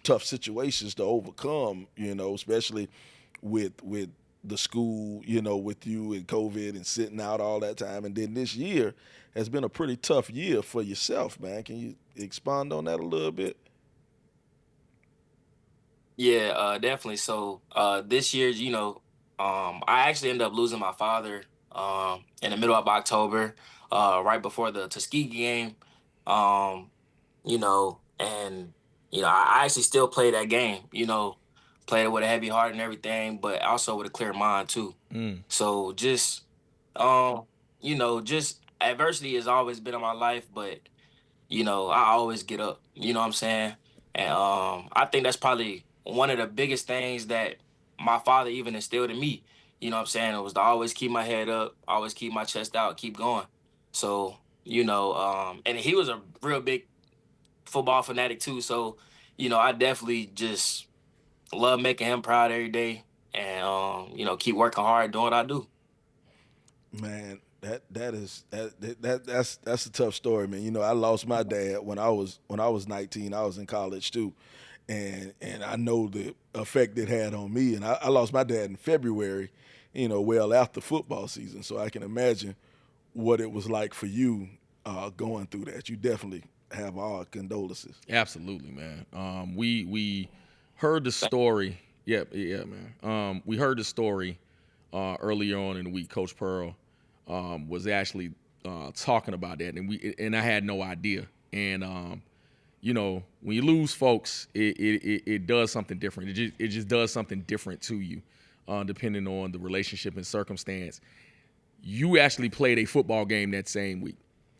Speaker 1: tough situations to overcome, especially with the school, with you and COVID and sitting out all that time. And then this year has been a pretty tough year for yourself, man. Can you expand on that a little bit?
Speaker 3: Yeah, definitely. So this year, I actually ended up losing my father in the middle of October, right before the Tuskegee game. Um, and I actually still play that game, played it with a heavy heart and everything, but also with a clear mind too.
Speaker 2: Mm.
Speaker 3: So um, just adversity has always been in my life, but I always get up. You know what I'm saying? And I think that's probably one of the biggest things that my father even instilled in me. You know what I'm saying? It was to always keep my head up, always keep my chest out, keep going. So, and he was a real big football fanatic too. So, I definitely just love making him proud every day and keep working hard doing what I do.
Speaker 1: Man, that's a tough story, man. I lost my dad when I was 19. I was in college too, and I know the effect it had on me. And I lost my dad in February, well after football season. So I can imagine what it was like for you going through that. You definitely have our condolences.
Speaker 2: Absolutely, man. We heard the story. Yeah, man. We heard the story earlier on in the week. Coach Pearl was actually talking about that, and I had no idea. And when you lose folks, it does something different. It just does something different to you, depending on the relationship and circumstance. You actually played a football game that same week.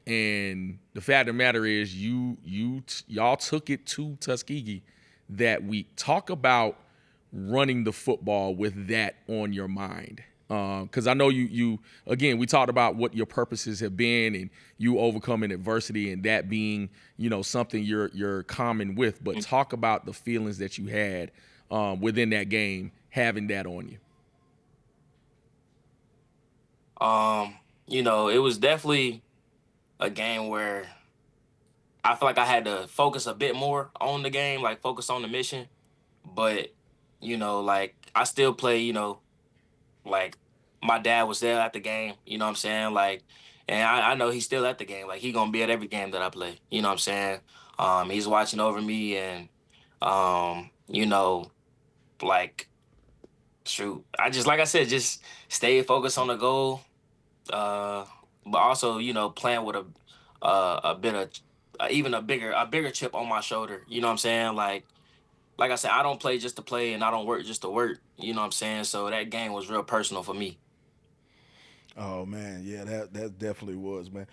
Speaker 2: And the fact of the matter is, y'all took it to Tuskegee that week. Talk about running the football with that on your mind, because I know you again. We talked about what your purposes have been, and you overcoming adversity, and that being something you're common with. But talk about the feelings that you had within that game, having that on you.
Speaker 3: It was definitely a game where I feel like I had to focus a bit more on the game, like focus on the mission. But, like I still play, like my dad was there at the game, you know what I'm saying? Like, and I know he's still at the game. Like he gonna be at every game that I play, you know what I'm saying? He's watching over me and like shoot. Like I said, just stay focused on the goal. But also, playing with a bit of even a bigger chip on my shoulder. You know what I'm saying? Like I said, I don't play just to play, and I don't work just to work. You know what I'm saying? So that game was real personal for me.
Speaker 1: Oh man, yeah, that definitely was, man.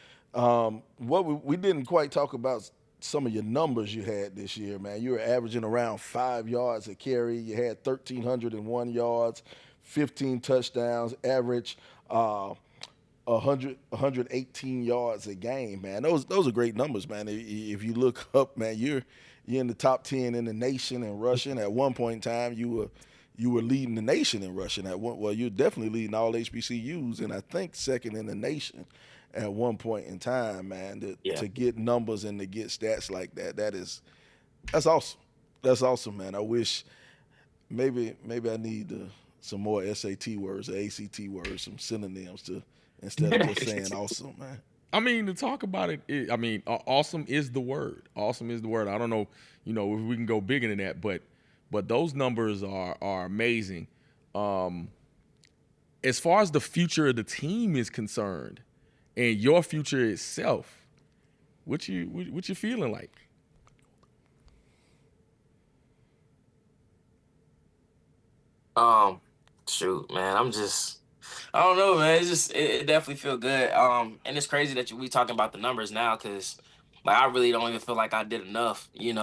Speaker 1: What we didn't quite talk about some of your numbers you had this year, man. You were averaging around 5 yards a carry. You had 1,301 yards, 15 touchdowns, average 118 yards a game, man. Those are great numbers, man. If you look up, man, you're in the top 10 in the nation in rushing. At one point in time, you you were leading the nation in rushing at one. Well, you're definitely leading all HBCUs, and I think second in the nation at one point in time, man. To get numbers and to get stats like that, that's awesome. That's awesome, man. I wish maybe I need some more SAT words or ACT words, some synonyms to instead of just saying awesome, man.
Speaker 2: I mean, to talk about it, awesome is the word. Awesome is the word. I don't know, if we can go bigger than that, but those numbers are amazing. As far as the future of the team is concerned, and your future itself, what you feeling like?
Speaker 3: Shoot, man, I don't know, man. It definitely feel good. And it's crazy that we talking about the numbers now, because like I really don't even feel like I did enough, and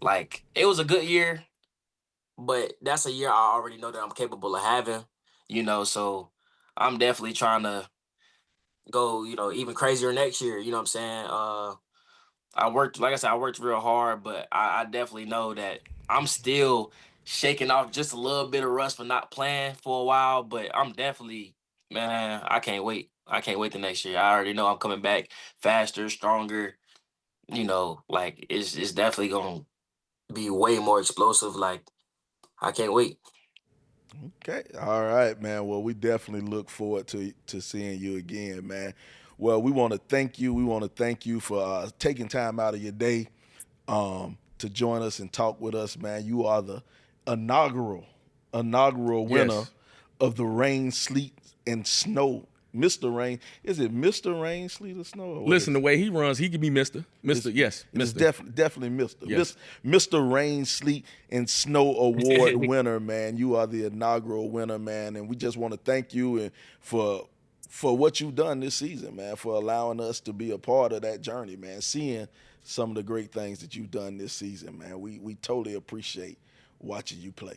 Speaker 3: like it was a good year, but that's a year I already know that I'm capable of having, so I'm definitely trying to go, even crazier next year, you know what I'm saying? Like I said, I worked real hard, but I definitely know that I'm still shaking off just a little bit of rust for not playing for a while. But I'm definitely, man, I can't wait. I can't wait the next year. I already know I'm coming back faster, stronger. Like it's definitely gonna be way more explosive. Like I can't wait.
Speaker 1: Okay. All right, man. Well, we definitely look forward to seeing you again, man. Well, we want to thank you. We want to thank you for taking time out of your day to join us and talk with us, man. You are the inaugural winner of the rain, sleet, and snow. Mr. Rain. Is it Mr. Rain, Sleet, or Snow?
Speaker 2: Listen, the way he runs, he could be Mr. Yes, Mr.
Speaker 1: It's definitely Mr.
Speaker 2: Yes.
Speaker 1: Mr. Rain, Sleet, and Snow Award winner, man. You are the inaugural winner, man, and we just want to thank you and for what you've done this season, man, for allowing us to be a part of that journey, man, seeing some of the great things that you've done this season, man. We totally appreciate watching you play.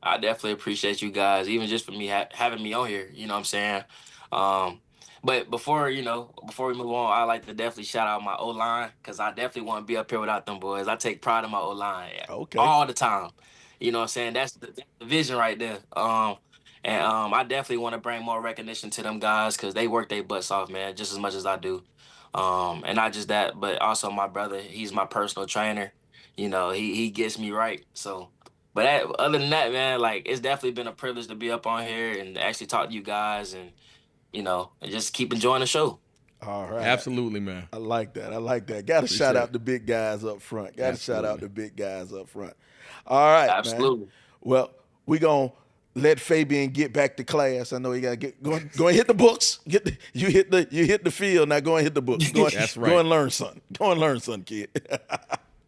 Speaker 3: I definitely appreciate you guys, even just for me having me on here. You know what I'm saying? But before we move on, I like to definitely shout out my O-line, because I definitely want to be up here without them boys. I take pride in my O-line all the time. You know what I'm saying? That's the vision right there. And I definitely want to bring more recognition to them guys, because they work their butts off, man, just as much as I do. And not just that, but also my brother. He's my personal trainer. He gets me right. So. But other than that, man, like it's definitely been a privilege to be up on here and actually talk to you guys, and and just keep enjoying the show.
Speaker 1: All right,
Speaker 2: absolutely, man.
Speaker 1: I like that. Got to shout out the big guys up front. All right,
Speaker 3: absolutely,
Speaker 1: man. Well, we gonna let Fabian get back to class. I know he gotta go and hit the books. You hit the field. Now go and hit the books.
Speaker 2: That's right.
Speaker 1: Go and learn something, kid.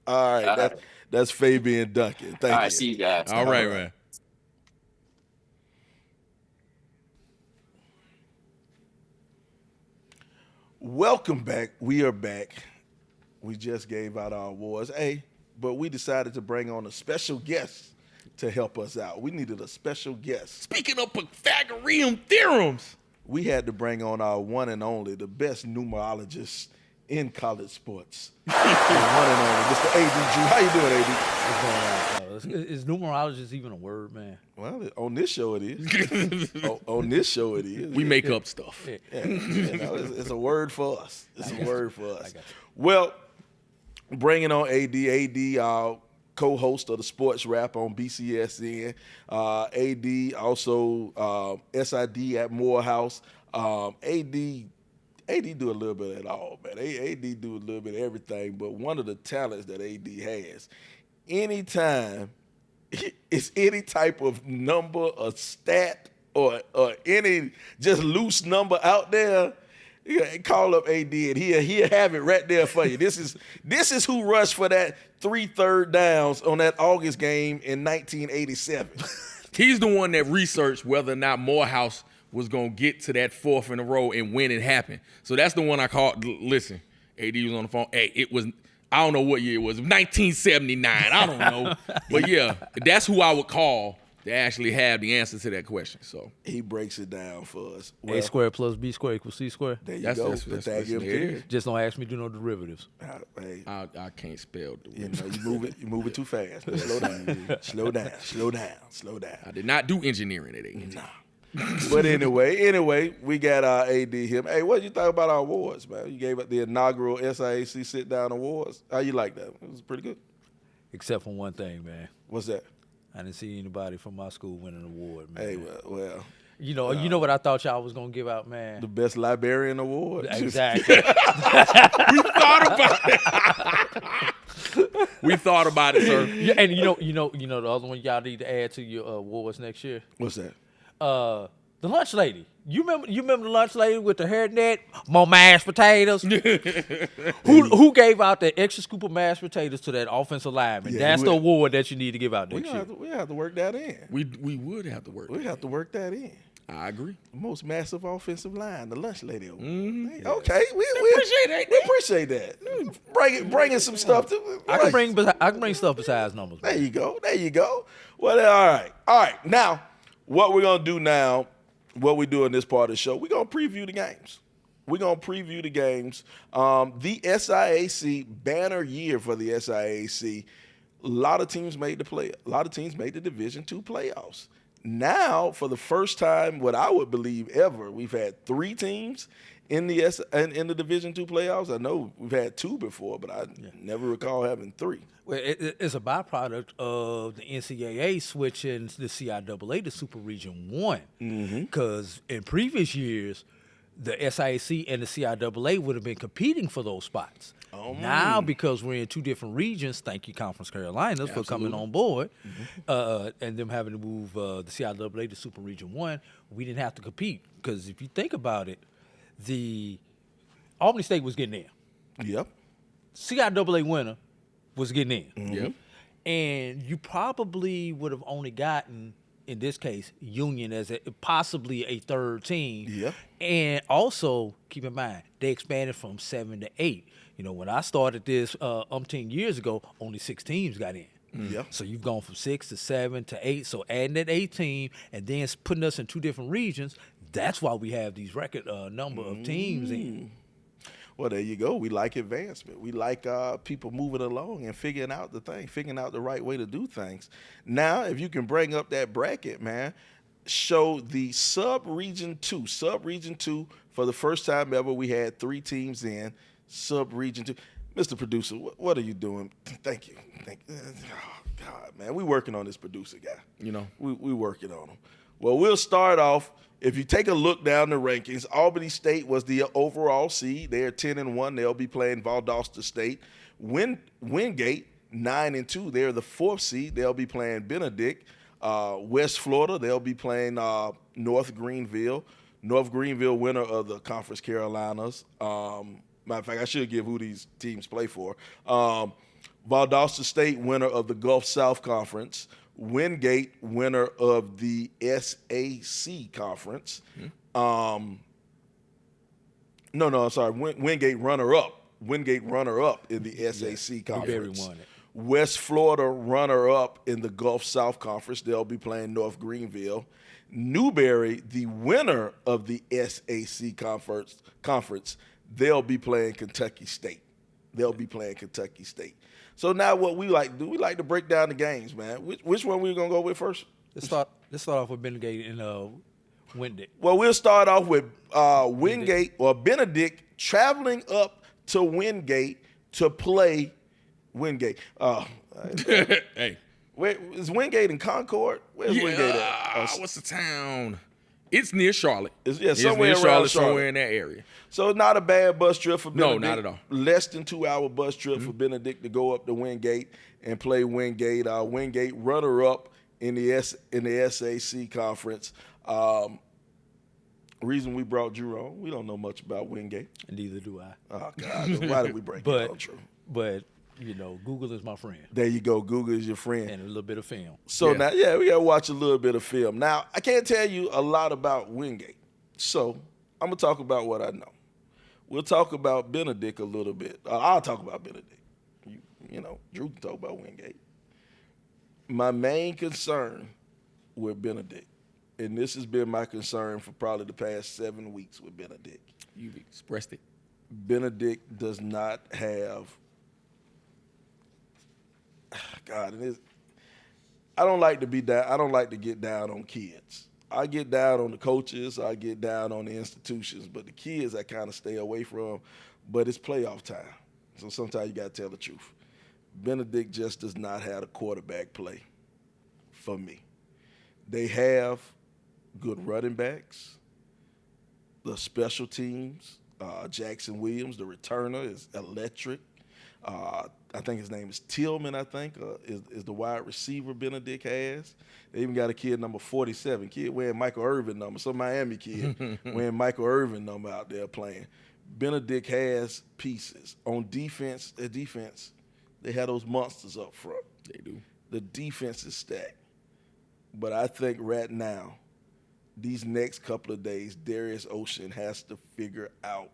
Speaker 1: All right. That's Fabian Duncan. Thank you.
Speaker 3: All right, see you guys.
Speaker 2: All right, man.
Speaker 1: Welcome back. We are back. We just gave out our awards. But we decided to bring on a special guest to help us out. We needed a special guest.
Speaker 2: Speaking of Pythagorean theorems,
Speaker 1: we had to bring on our one and only, the best numerologist in college sports. One and only, Mr. A.D. Drew. How you doing, A.D.?
Speaker 4: What's going on? Is numerologist even a word, man?
Speaker 1: Well, on this show it is. On this show it is.
Speaker 2: We make up stuff.
Speaker 1: Yeah, it's a word for us. Well, bringing on A.D., co-host of the Sports Wrap on BCSN. A.D. also SID at Morehouse. AD do a little bit of it all, man. AD do a little bit of everything, but one of the talents that AD has, anytime it's any type of number, a stat, or any just loose number out there, call up AD and he'll have it right there for you. This is who rushed for that 3 third downs on that August game in 1987.
Speaker 2: He's the one that researched whether or not Morehouse was going to get to that 4th in a row and when it happened. So that's the one I called. Listen, AD was on the phone. Hey, it was, I don't know what year it was, 1979. I don't know. But yeah, that's who I would call They actually have the answer to that question. So
Speaker 1: He breaks it down for us.
Speaker 4: A squared plus B squared equals C squared.
Speaker 1: There you
Speaker 2: That's-
Speaker 1: go.
Speaker 2: that's- that's-
Speaker 1: Pythagorean
Speaker 2: there it
Speaker 1: theorem.
Speaker 2: is.
Speaker 4: Just don't ask me to do no derivatives.
Speaker 1: Hey,
Speaker 2: I can't spell the
Speaker 1: you
Speaker 2: word.
Speaker 1: know, you move it too fast. Man. Slow down. Slow down.
Speaker 2: I did not do engineering at A&T.
Speaker 1: But anyway, we got our AD here. Hey, what did you think about our awards, man? You gave up the inaugural SIAC Sitdown Awards. How you like that? It was pretty good.
Speaker 4: Except for one thing, man.
Speaker 1: What's that?
Speaker 4: I didn't see anybody from my school win an award, man.
Speaker 1: Hey, well,
Speaker 4: You know what I thought y'all was gonna give out, man.
Speaker 1: the best librarian award.
Speaker 4: Exactly.
Speaker 2: We thought about it. We thought about it, sir.
Speaker 4: Yeah, and you know the other one y'all need to add to your awards next year.
Speaker 1: What's that?
Speaker 4: The lunch lady. You remember the lunch lady with the hairnet? More mashed potatoes. Who gave out the extra scoop of mashed potatoes to that offensive lineman?
Speaker 1: Yeah,
Speaker 4: That's the award that you need to give out
Speaker 1: We
Speaker 4: next year.
Speaker 1: have to work that in.
Speaker 2: We would have to work.
Speaker 1: We have to work that in.
Speaker 2: I agree.
Speaker 1: The most massive offensive line, the lunch lady award.
Speaker 2: Mm-hmm.
Speaker 1: Hey, okay, we
Speaker 2: appreciate that.
Speaker 1: We appreciate that. Bringing some stuff to.
Speaker 4: I can bring stuff besides numbers.
Speaker 1: There you go. Well, all right. Now, what we're gonna do now, what we do in this part of the show, we're gonna preview the games. The SIAC banner year for the SIAC. A lot of teams made the Division II playoffs. Now, for the first time, what I would believe ever, we've had 3 teams in the Division II playoffs. I know we've had 2 before, but I never recall having 3.
Speaker 4: Well, it's a byproduct of the NCAA switching the CIAA to Super Region 1. Because in previous years, the SIAC and the CIAA would have been competing for those spots. Now, because we're in 2 different regions, thank you, Conference Carolinas, for coming on board, and them having to move the CIAA to Super Region 1, we didn't have to compete. Because if you think about it, the Albany State was getting in.
Speaker 1: Yep.
Speaker 4: CIAA winner was getting in.
Speaker 2: Yep.
Speaker 4: And you probably would have only gotten, in this case, Union as possibly a 3rd team.
Speaker 1: Yeah.
Speaker 4: And also, keep in mind, they expanded from 7 to 8. You know, when I started this umpteen years ago, only 6 teams got in.
Speaker 1: Yeah.
Speaker 4: So you've gone from 6 to 7 to 8. So adding that 8 team and then putting us in 2 different regions, that's why we have these record number of teams in.
Speaker 1: Well, there you go. We like advancement. We like people moving along and figuring out the right way to do things. Now, if you can bring up that bracket, man, show the Sub-Region 2. Sub-Region 2, for the first time ever, we had 3 teams in Sub-Region 2. Mr. Producer, what are you doing? Thank you. Oh, God, man. We working on this producer guy.
Speaker 2: You know.
Speaker 1: We working on him. Well, we'll start off. If you take a look down the rankings, Albany State was the overall seed. They're 10-1. They'll be playing Valdosta State. Wingate, 9-2. They're the 4th seed. They'll be playing Benedict. West Florida, they'll be playing North Greenville. North Greenville, winner of the Conference Carolinas. Matter of fact, I should give who these teams play for. Valdosta State, winner of the Gulf South Conference. Wingate, winner of the SAC Conference. I'm sorry. Wingate, runner-up. Wingate, runner-up in the SAC Conference.
Speaker 4: Newberry won it.
Speaker 1: West Florida, runner-up in the Gulf South Conference. They'll be playing North Greenville. Newberry, the winner of the SAC Conference. They'll be playing Kentucky State. So now what we like to do, we like to break down the games, man. Which one we going to go with first?
Speaker 4: Let's start off with Benedict and Wingate.
Speaker 1: Well, we'll start off with Wingate or Benedict traveling up to Wingate to play Wingate.
Speaker 2: Hey.
Speaker 1: Where is Wingate in Concord? Where's Wingate at?
Speaker 2: What's the town? It's near Charlotte.
Speaker 1: It's somewhere around Charlotte.
Speaker 2: Somewhere in that area.
Speaker 1: So not a bad bus trip for Benedict.
Speaker 2: No, not at all.
Speaker 1: Less than 2-hour bus trip for Benedict to go up to Wingate and play Wingate. Wingate runner-up in the SAC conference. Reason we brought Drew on, we don't know much about Wingate.
Speaker 4: Neither do I.
Speaker 1: Oh, God. Why did we break it on, Drew?
Speaker 4: But, you know, Google is my friend.
Speaker 1: There you go. Google is your friend.
Speaker 4: And a little bit of film.
Speaker 1: So now, we got to watch a little bit of film. Now, I can't tell you a lot about Wingate. So I'm going to talk about what I know. We'll talk about Benedict a little bit. I'll talk about Benedict. You know, Drew can talk about Wingate. My main concern with Benedict, and this has been my concern for probably the past 7 weeks with Benedict.
Speaker 2: You've expressed it.
Speaker 1: Benedict does not have. God, I don't like to be down. I don't like to get down on kids. I get down on the coaches. I get down on the institutions, but the kids I kind of stay away from. But it's playoff time, so sometimes you got to tell the truth. Benedict just does not have a quarterback play for me. They have good running backs, the special teams. Jackson Williams, the returner, is electric. I think his name is Tillman, is the wide receiver Benedict has. They even got a kid number 47, kid wearing Michael Irvin number, some Miami kid wearing Michael Irvin number out there playing. Benedict has pieces. On defense, they have those monsters up front.
Speaker 2: They do.
Speaker 1: The defense is stacked. But I think right now, these next couple of days, Darius Ocean has to figure out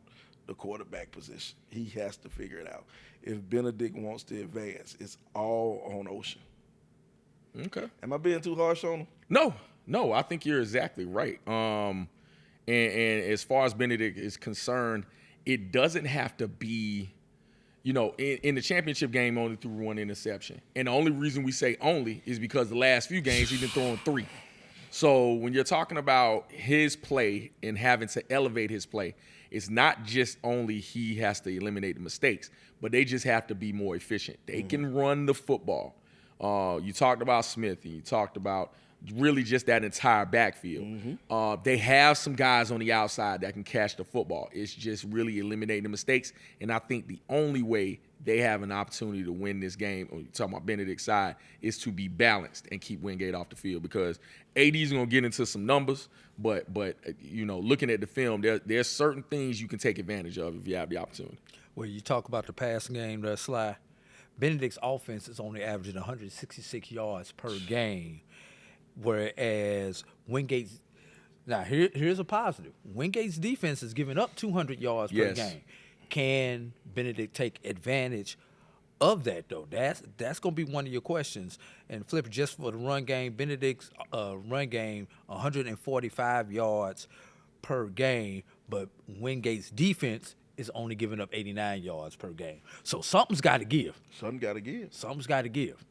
Speaker 1: the quarterback position. He has to figure it out. If Benedict wants to advance, it's all on Ocean.
Speaker 2: Okay.
Speaker 1: Am I being too harsh on him?
Speaker 2: No, I think you're exactly right. And as far as Benedict is concerned, it doesn't have to be, in the championship game, only threw one interception. And the only reason we say only is because the last few games he's been throwing 3. So when you're talking about his play and having to elevate his play, it's not just only he has to eliminate the mistakes, but they just have to be more efficient. They can run the football. You talked about Smith, and you talked about really just that entire backfield. They have some guys on the outside that can catch the football. It's just really eliminating the mistakes, and I think the only way they have an opportunity to win this game, or you're talking about Benedict's side, is to be balanced and keep Wingate off the field, because AD's going to get into some numbers, but looking at the film, there's certain things you can take advantage of if you have the opportunity.
Speaker 4: Well, you talk about the passing game there, Sly. Benedict's offense is only averaging 166 yards per game, whereas Wingate's – now, here's a positive. Wingate's defense is giving up 200 yards per game. Can Benedict take advantage of that, though? That's going to be one of your questions. And Flip, just for the run game, Benedict's run game, 145 yards per game, but Wingate's defense is only giving up 89 yards per game. So something's got to give.
Speaker 1: Something's got to give.
Speaker 4: Something's got to give.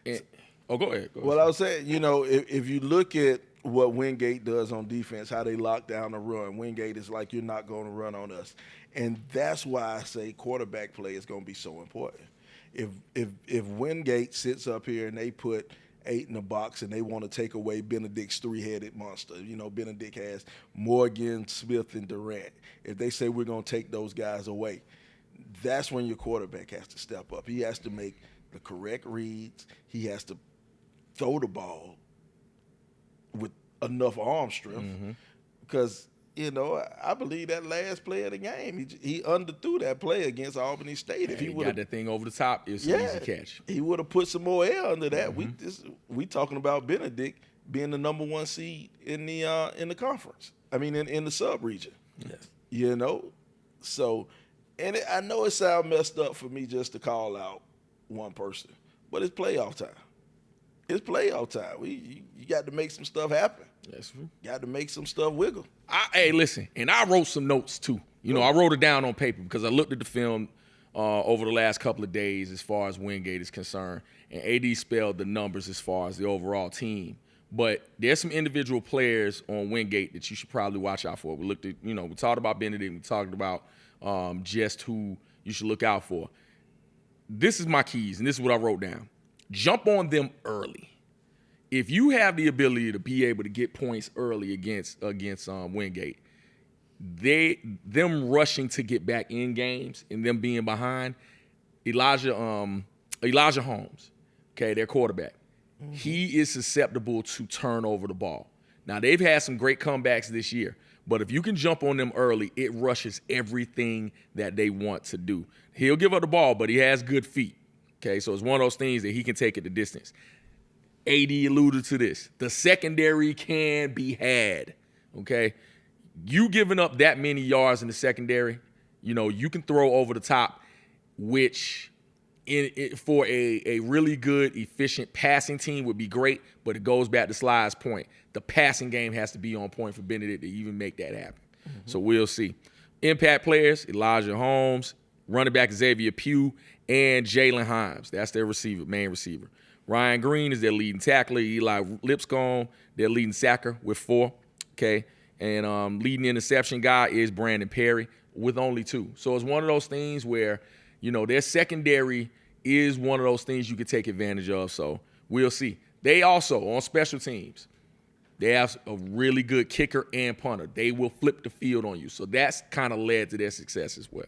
Speaker 2: Go ahead.
Speaker 1: Well, I was saying, if you look at what Wingate does on defense, how they lock down the run, Wingate is like, you're not going to run on us. And that's why I say quarterback play is going to be so important. If Wingate sits up here and they put 8 in the box and they want to take away Benedict's 3-headed monster, Benedict has Morgan, Smith, and Durant. If they say we're going to take those guys away, that's when your quarterback has to step up. He has to make the correct reads. He has to throw the ball with enough arm strength, because I believe that last play of the game, he underthrew that play against Albany State. If he would have
Speaker 2: got that thing over the top, it's an easy catch.
Speaker 1: He would have put some more air under that. We talking about Benedict being the number 1 seed in the conference. I mean, in the sub-region.
Speaker 2: Yes.
Speaker 1: So, and I know it sounds messed up for me just to call out one person, but it's playoff time. It's playoff time. You got to make some stuff happen.
Speaker 2: That's true.
Speaker 1: Got to make some stuff wiggle.
Speaker 2: Hey, listen, and I wrote some notes too. I wrote it down on paper because I looked at the film over the last couple of days as far as Wingate is concerned, and AD spelled the numbers as far as the overall team. But there's some individual players on Wingate that you should probably watch out for. We looked at, we talked about Benedict, we talked about just who you should look out for. This is my keys, and this is what I wrote down. Jump on them early. If you have the ability to be able to get points early against Wingate, them rushing to get back in games and them being behind, Elijah Holmes, okay, their quarterback, he is susceptible to turn over the ball. Now, they've had some great comebacks this year, but if you can jump on them early, it rushes everything that they want to do. He'll give up the ball, but he has good feet, okay? So it's one of those things that he can take at the distance. AD alluded to this. The secondary can be had, okay? You giving up that many yards in the secondary, you can throw over the top, which for a really good, efficient passing team would be great, but it goes back to Sly's point. The passing game has to be on point for Benedict to even make that happen. So we'll see. Impact players, Elijah Holmes, running back Xavier Pugh, and Jalen Himes. That's their main receiver. Ryan Green is their leading tackler. Eli Lipscomb, their leading sacker with 4. Okay. And leading interception guy is Brandon Perry with only 2. So it's one of those things where, their secondary is one of those things you could take advantage of. So we'll see. They also, on special teams, they have a really good kicker and punter. They will flip the field on you. So that's kind of led to their success as well.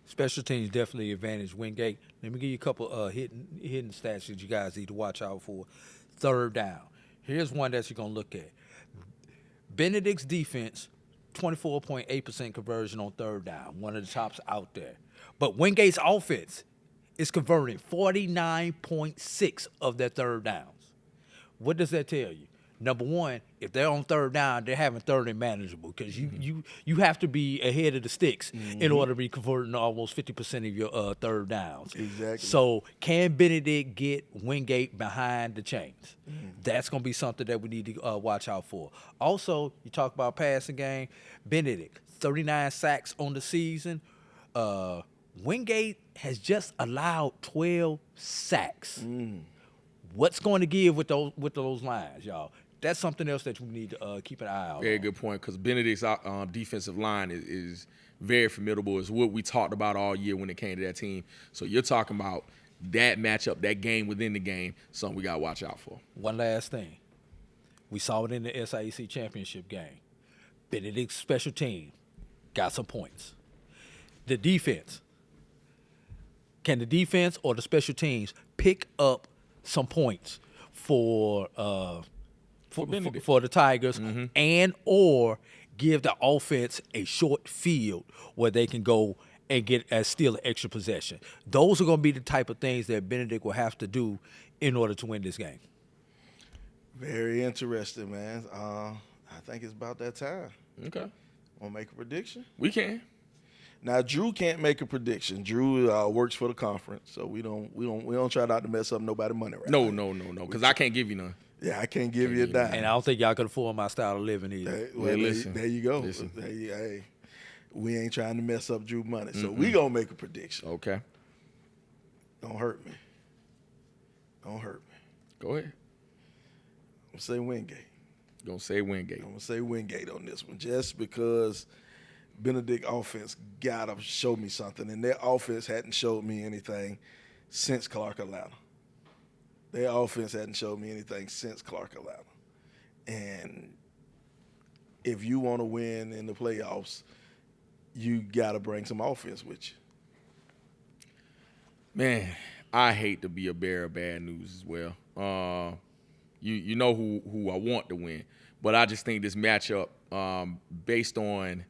Speaker 4: Special teams definitely advantage Wingate. Let me give you a couple hidden stats that you guys need to watch out for. Third down. Here's one that you're going to look at. Benedict's defense, 24.8% conversion on third down, one of the tops out there. But Wingate's offense is converting 49.6 of their third downs. What does that tell you? Number one, if they're on third down, they're having third and manageable because you have to be ahead of the sticks in order to be converting almost 50% of your third downs.
Speaker 1: Exactly.
Speaker 4: So can Benedict get Wingate behind the chains? That's going to be something that we need to watch out for. Also, you talk about passing game. Benedict, 39 sacks on the season. Wingate has just allowed 12 sacks. What's going to give with those lines, y'all? That's something else that we need to keep an eye on.
Speaker 2: Very good point, because Benedict's defensive line is very formidable. It's what we talked about all year when it came to that team. So you're talking about that matchup, that game within the game, something we got to watch out for.
Speaker 4: One last thing. We saw it in the SIAC Championship game. Benedict's special team got some points. The defense. Can the defense or the special teams pick up some points for the Tigers and or give the offense a short field where they can go and steal an extra possession? Those are going to be the type of things that Benedict will have to do in order to win this game.
Speaker 1: Very interesting, man. I think it's about that time.
Speaker 2: Okay.
Speaker 1: Want to make a prediction?
Speaker 2: We can.
Speaker 1: Now, Drew can't make a prediction. Drew works for the conference, so we don't try not to mess up nobody's money. Right?
Speaker 2: No, because I can't give you none.
Speaker 1: Yeah, I can't give you a dime.
Speaker 4: And I don't think y'all can afford my style of living either.
Speaker 2: Listen.
Speaker 1: There you go.
Speaker 2: Listen.
Speaker 1: Hey, we ain't trying to mess up Drew money, so we gonna make a prediction.
Speaker 2: Okay.
Speaker 1: Don't hurt me.
Speaker 2: Go ahead.
Speaker 1: I'm gonna say Wingate.
Speaker 2: Gonna say Wingate.
Speaker 1: I'm gonna say Wingate on this one, just because Benedict offense gotta show me something, and their offense hadn't showed me anything since Clark, Atlanta. Their offense hadn't showed me anything since Clark, Atlanta. And if you want to win in the playoffs, you gotta bring some offense with you.
Speaker 2: Man, I hate to be a bearer of bad news as well. You know who I want to win, but I just think this matchup, based on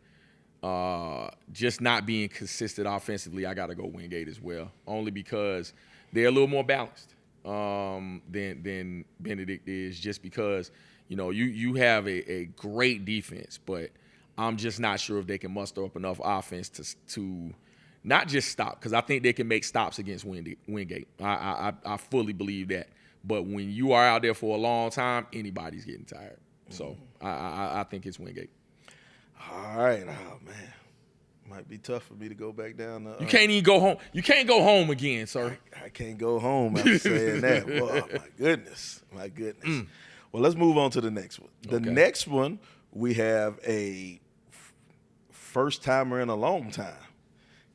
Speaker 2: just not being consistent offensively, I got to go Wingate as well, only because they're a little more balanced than Benedict is, just because, you have a great defense, but I'm just not sure if they can muster up enough offense to not just stop, because I think they can make stops against Wingate. I fully believe that. But when you are out there for a long time, anybody's getting tired. So I think it's Wingate.
Speaker 1: All right. Oh, man. Might be tough for me to go back down.
Speaker 2: You can't even go home. You can't go home again, sir.
Speaker 1: I can't go home after saying that. Well, my goodness. Well, let's move on to the next one. The next one, we have a first-timer in a long time.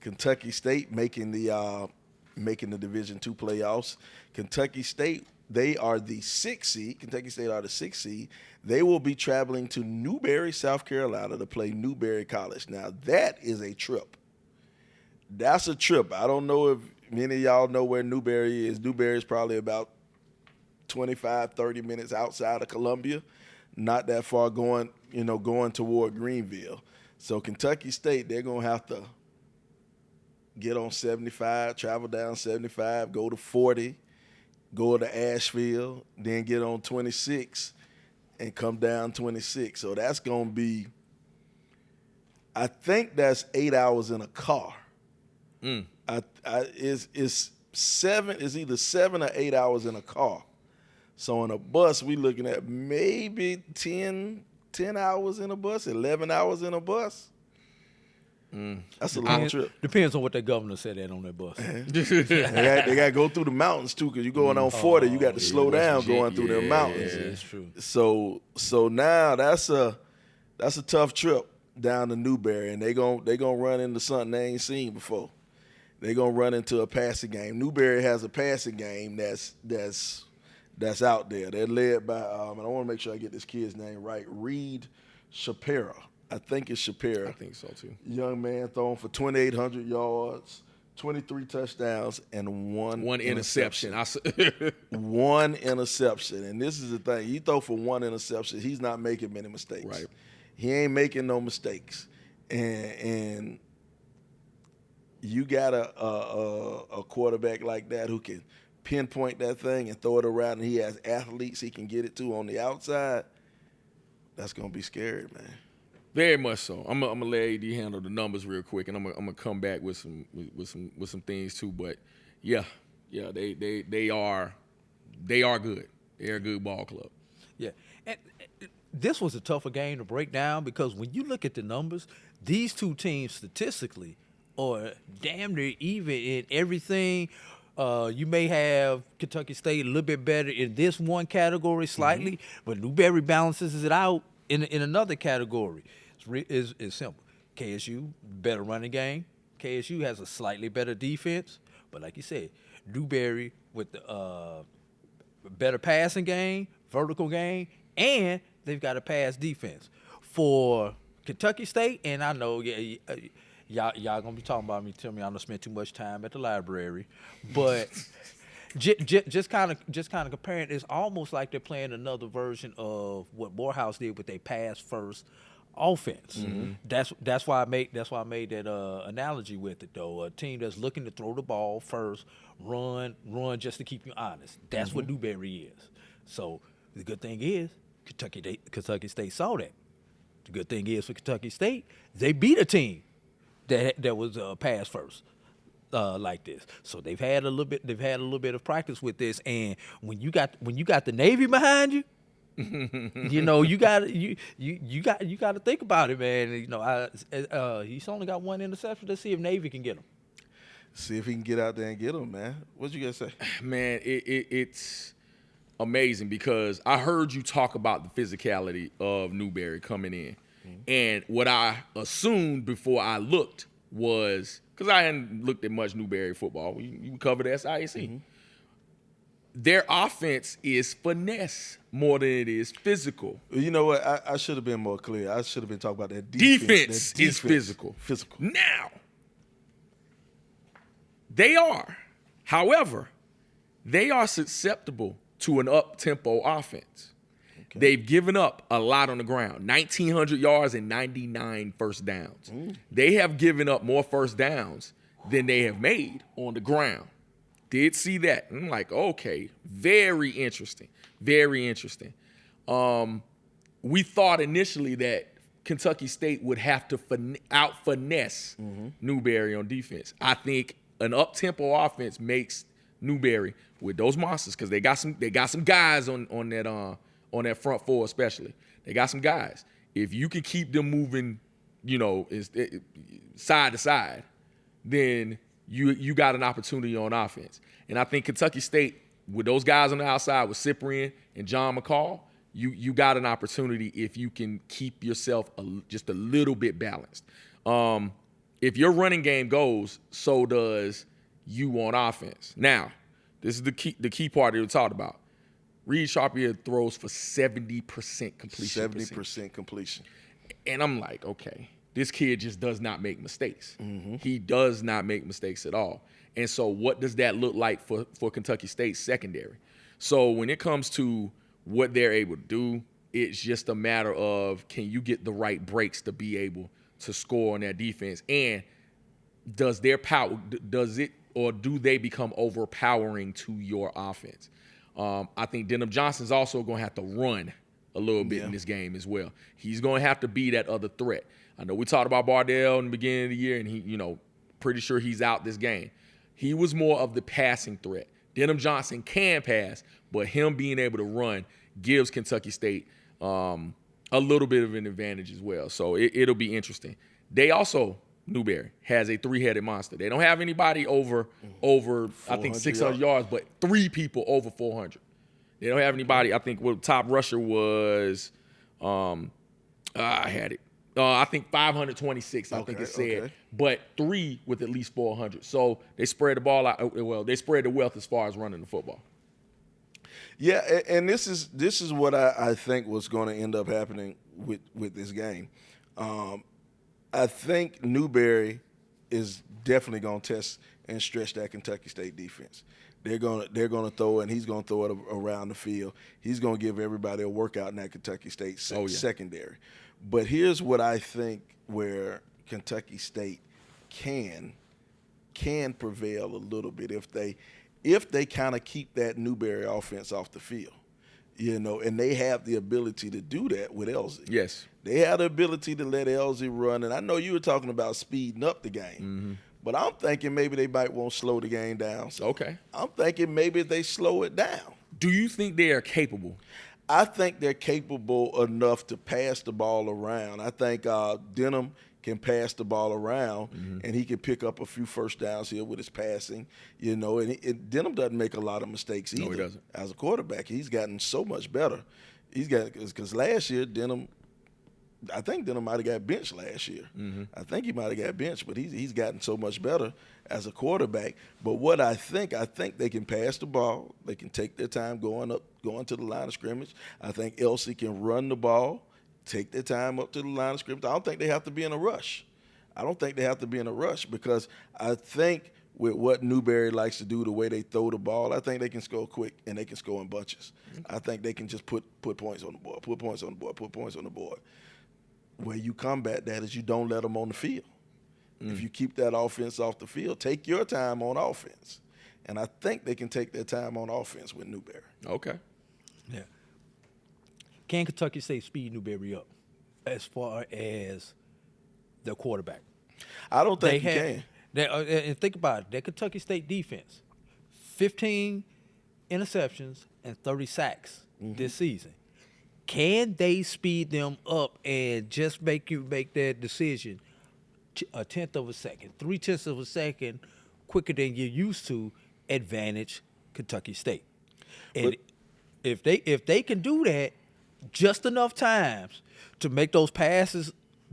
Speaker 1: Kentucky State making the Division II playoffs. Kentucky State, they are the 6th seed. Kentucky State are the 6th seed. They will be traveling to Newberry, South Carolina to play Newberry College. Now, that is a trip. That's a trip. I don't know if many of y'all know where Newberry is. Newberry is probably about 25, 30 minutes outside of Columbia. Not that far going toward Greenville. So Kentucky State, they're going to have to get on 75, travel down 75, go to 40, go to Asheville, then get on 26 and come down 26. So that's going to be, I think that's 8 hours in a car. It's either 7 or 8 hours in a car. So on a bus, we looking at maybe 10 hours in a bus, 11 hours in a bus. That's a long trip.
Speaker 4: Depends on what the governor said that on that bus.
Speaker 1: They got to go through the mountains too, because you're going on 40. You got to slow down going through the mountains.
Speaker 4: Yeah, that's true.
Speaker 1: So now that's a tough trip down to Newberry, and they gonna run into something they ain't seen before. They gonna run into a passing game. Newberry has a passing game that's out there. They're led by and I want to make sure I get this kid's name right. Reed Shapira. I think it's Shapira.
Speaker 2: I think so too.
Speaker 1: Young man throwing for 2,800 yards, 23 touchdowns, and one
Speaker 2: interception.
Speaker 1: One interception. And this is the thing. You throw for one interception, he's not making many mistakes.
Speaker 2: Right.
Speaker 1: He ain't making no mistakes. And you got a quarterback like that who can pinpoint that thing and throw it around, and he has athletes he can get it to on the outside. That's going to be scary, man.
Speaker 2: Very much so. I'm gonna let AD handle the numbers real quick, and I'm gonna come back with some things too. But yeah, they are good. They're a good ball club.
Speaker 4: Yeah, and this was a tougher game to break down because when you look at the numbers, these two teams statistically are damn near even in everything. You may have Kentucky State a little bit better in this one category slightly, but Newberry balances it out in another category. It's simple. KSU, better running game. KSU has a slightly better defense. But like you said, Newberry with the better passing game, vertical game, and they've got a pass defense. For Kentucky State, and I know y'all gonna be talking about me, tell me I'm gonna spend too much time at the library, but just kind of comparing, it's almost like they're playing another version of what Morehouse did with their pass first offense. That's why I made that analogy with it though. A team that's looking to throw the ball first, run just to keep you honest. That's what Newberry is. So the good thing is Kentucky State saw that. The good thing is for Kentucky State, they beat a team that was pass first. Like this, so they've had a little bit of practice with this, and when you got the Navy behind you, you know you got to think about it, man. You know, he's only got one interception. Let's see if Navy can get him.
Speaker 1: See if he can get out there and get him, man. What you guys say?
Speaker 2: Man, it's amazing because I heard you talk about the physicality of Newberry coming in, and what I assumed before I looked was, because I hadn't looked at much Newberry football. You covered the SIAC. Their offense is finesse more than it is physical.
Speaker 1: You know what? I should have been more clear. I should have been talking about that
Speaker 2: defense. Defense is physical. Now, they are. However, they are susceptible to an up-tempo offense. Okay. They've given up a lot on the ground, 1,900 yards and 99 first downs. They have given up more first downs than they have made on the ground. Did see that. I'm like, okay, very interesting. Very interesting. We thought initially that Kentucky State would have to out-finesse Newberry on defense. I think an up-tempo offense makes Newberry with those monsters, because they got some guys on that front four especially. They got some guys. If you can keep them moving, side to side, then you got an opportunity on offense. And I think Kentucky State, with those guys on the outside, with Cyprian and John McCall, you got an opportunity if you can keep yourself just a little bit balanced. If your running game goes, so does you on offense. Now, this is the key part that we talked about. Reed Sharpier throws for 70% completion.
Speaker 1: 70% completion.
Speaker 2: And I'm like, okay, this kid just does not make mistakes. He does not make mistakes at all. And so what does that look like for Kentucky State's secondary? So when it comes to what they're able to do, it's just a matter of, can you get the right breaks to be able to score on that defense? And does their power, do they become overpowering to your offense? I think Denham Johnson's also going to have to run a little bit in this game as well. He's going to have to be that other threat. I know we talked about Bardell in the beginning of the year, and he, pretty sure he's out this game. He was more of the passing threat. Denham Johnson can pass, but him being able to run gives Kentucky State a little bit of an advantage as well. So it'll be interesting. They also, Newberry, has a three-headed monster. They don't have anybody over I think 600 yards, but 3 people over 400. They don't have anybody. I think top rusher was I had it. I think 526, I think it said, but 3 with at least 400. So they spread the ball out. Well, they spread the wealth as far as running the football.
Speaker 1: Yeah, and this is what I think was going to end up happening with this game. I think Newberry is definitely going to test and stretch that Kentucky State defense. They're gonna throw it, and he's gonna throw it around the field. He's gonna give everybody a workout in that Kentucky State secondary. But here's what I think where Kentucky State can prevail a little bit if they kind of keep that Newberry offense off the field, and they have the ability to do that with Elsie.
Speaker 2: Yes,
Speaker 1: they have the ability to let Elsie run, and I know you were talking about speeding up the game.
Speaker 2: Mm-hmm.
Speaker 1: But I'm thinking maybe they might want to slow the game down. So
Speaker 2: okay.
Speaker 1: I'm thinking maybe they slow it down.
Speaker 2: Do you think they are capable?
Speaker 1: I think they're capable enough to pass the ball around. I think Denham can pass the ball around, and he can pick up a few first downs here with his passing. And Denham doesn't make a lot of mistakes either.
Speaker 2: No, he doesn't.
Speaker 1: As a quarterback, he's gotten so much better. Because last year I think Denham might have got benched last year. Mm-hmm. I think he might have got benched, but he's gotten so much better as a quarterback. But what I think they can pass the ball. They can take their time going to the line of scrimmage. I think Elsie can run the ball, take their time up to the line of scrimmage. I don't think they have to be in a rush. Because I think with what Newberry likes to do, the way they throw the ball, I think they can score quick and they can score in bunches. I think they can just put points on the board. Where you combat that is you don't let them on the field. If you keep that offense off the field, take your time on offense. And I think they can take their time on offense with Newberry.
Speaker 2: Okay.
Speaker 4: Yeah. Can Kentucky State speed Newberry up as far as the quarterback?
Speaker 1: I don't think you can.
Speaker 4: And think about it. That Kentucky State defense, 15 interceptions and 30 sacks this season. Can they speed them up and just make that decision a tenth of a second, 0.3 of a second quicker than you're used to, advantage Kentucky State? And if they can do that just enough times to make those passes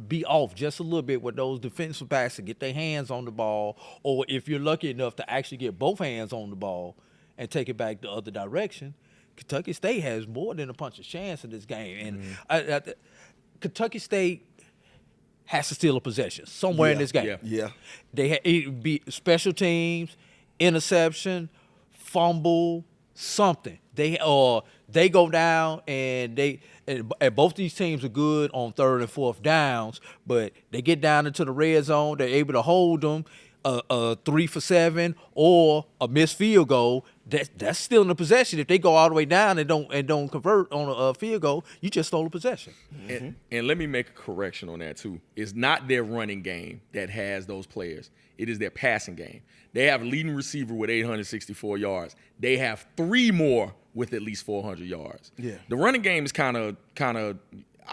Speaker 4: be off just a little bit with those defensive backs to get their hands on the ball, or if you're lucky enough to actually get both hands on the ball and take it back the other direction, Kentucky State has more than a punch of chance in this game. And Kentucky State has to steal a possession somewhere in this game.
Speaker 1: Yeah.
Speaker 4: It be special teams, interception, fumble, something. They go down and both these teams are good on 3rd and 4th downs, but they get down into the red zone. They're able to hold them. A 3 for 7 or a missed field goal, that's still in the possession. If they go all the way down and don't convert on a field goal, you just stole a possession.
Speaker 2: And let me make a correction on that too. It's not their running game that has those players. It is their passing game. They have a leading receiver with 864 yards. They have 3 more with at least 400 yards.
Speaker 1: Yeah.
Speaker 2: The running game is kind of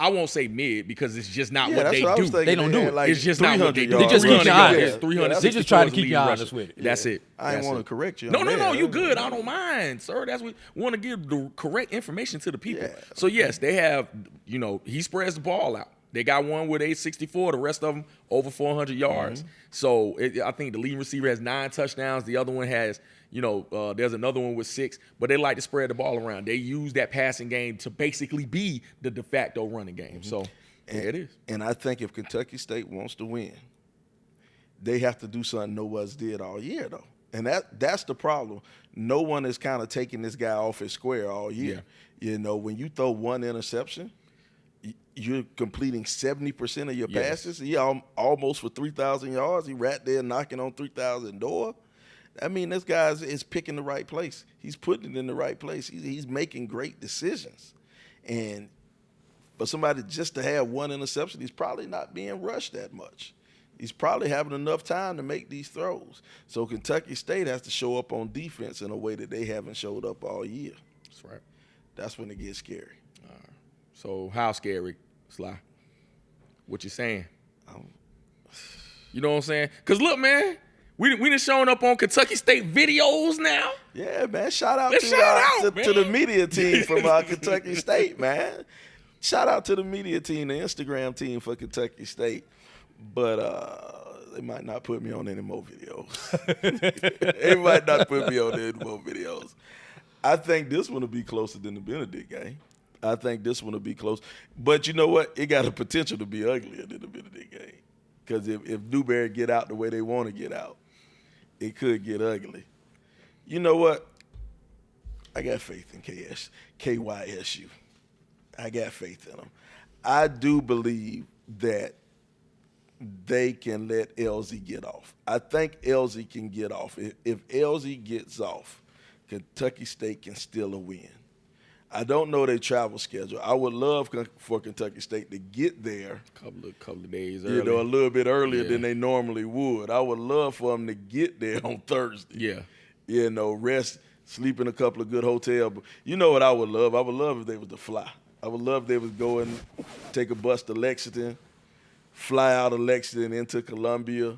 Speaker 2: I won't say mid because it's just not what they do.
Speaker 4: They don't do it.
Speaker 1: Like
Speaker 2: it's just not what they do.
Speaker 4: They just keep you honest.
Speaker 2: 364
Speaker 4: They just try to keep
Speaker 2: leading
Speaker 4: you honest
Speaker 2: rusher.
Speaker 4: with it.
Speaker 2: That's it.
Speaker 1: I didn't want to correct you.
Speaker 2: No, you good. I don't mind, sir. That's what we want to give the correct information to the people.
Speaker 1: Yeah.
Speaker 2: So yes, they have. He spreads the ball out. They got one with 864. The rest of them over 400 yards. So I think the leading receiver has 9 touchdowns. The other one has, there's another one with 6. But they like to spread the ball around. They use that passing game to basically be the de facto running game. So it is.
Speaker 1: And I think if Kentucky State wants to win, they have to do something no one's did all year, though. And that's the problem. No one is kind of taking this guy off his square all year. Yeah. When you throw one interception, you're completing 70% of your passes. He almost for 3,000 yards. He right there knocking on 3,000 door. I mean, this guy is picking the right place. He's putting it in the right place. He's making great decisions. And for somebody just to have one interception, he's probably not being rushed that much. He's probably having enough time to make these throws. So Kentucky State has to show up on defense in a way that they haven't showed up all year.
Speaker 2: That's right.
Speaker 1: That's when it gets scary.
Speaker 2: So how scary, Sly? What you saying? You know what I'm saying? Because look, man, we done shown up on Kentucky State videos now.
Speaker 1: Yeah, man. Shout out
Speaker 2: man.
Speaker 1: to the media team from Kentucky State, man. Shout out to the media team, the Instagram team for Kentucky State. But they might not put me on any more videos. They might not put me on any more videos. I think this one will be closer than the Benedict game. I think this one will be close. But you know what? It got a potential to be uglier than the Benedict game. Because if Newberry get out the way they want to get out, it could get ugly. You know what? I got faith in KYSU. I got faith in them. I do believe that they can let LZ get off. I think LZ can get off. If LZ gets off, Kentucky State can steal a win. I don't know their travel schedule. I would love for Kentucky State to get there
Speaker 2: Couple of days early.
Speaker 1: You know, a little bit earlier than they normally would. I would love for them to get there on Thursday.
Speaker 2: Yeah.
Speaker 1: You know, rest, sleep in a couple of good hotels. But you know what I would love? I would love if they was to fly. I would love if they was go and take a bus to Lexington, fly out of Lexington into Columbia.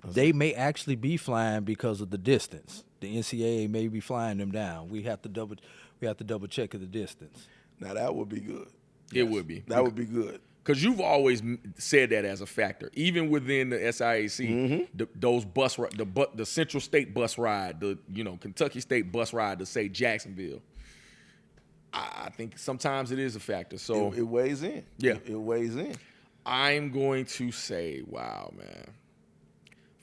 Speaker 4: They may actually be flying because of the distance. The NCAA may be flying them down. We have to double check the distance.
Speaker 1: Now that would be good.
Speaker 2: It would be.
Speaker 1: That would be good.
Speaker 2: Because you've always said that as a factor, even within the SIAC, the Central State bus ride, the Kentucky State bus ride to say Jacksonville. I think sometimes it is a factor. So
Speaker 1: it weighs in.
Speaker 2: Yeah,
Speaker 1: it weighs in.
Speaker 2: I'm going to say, wow, man.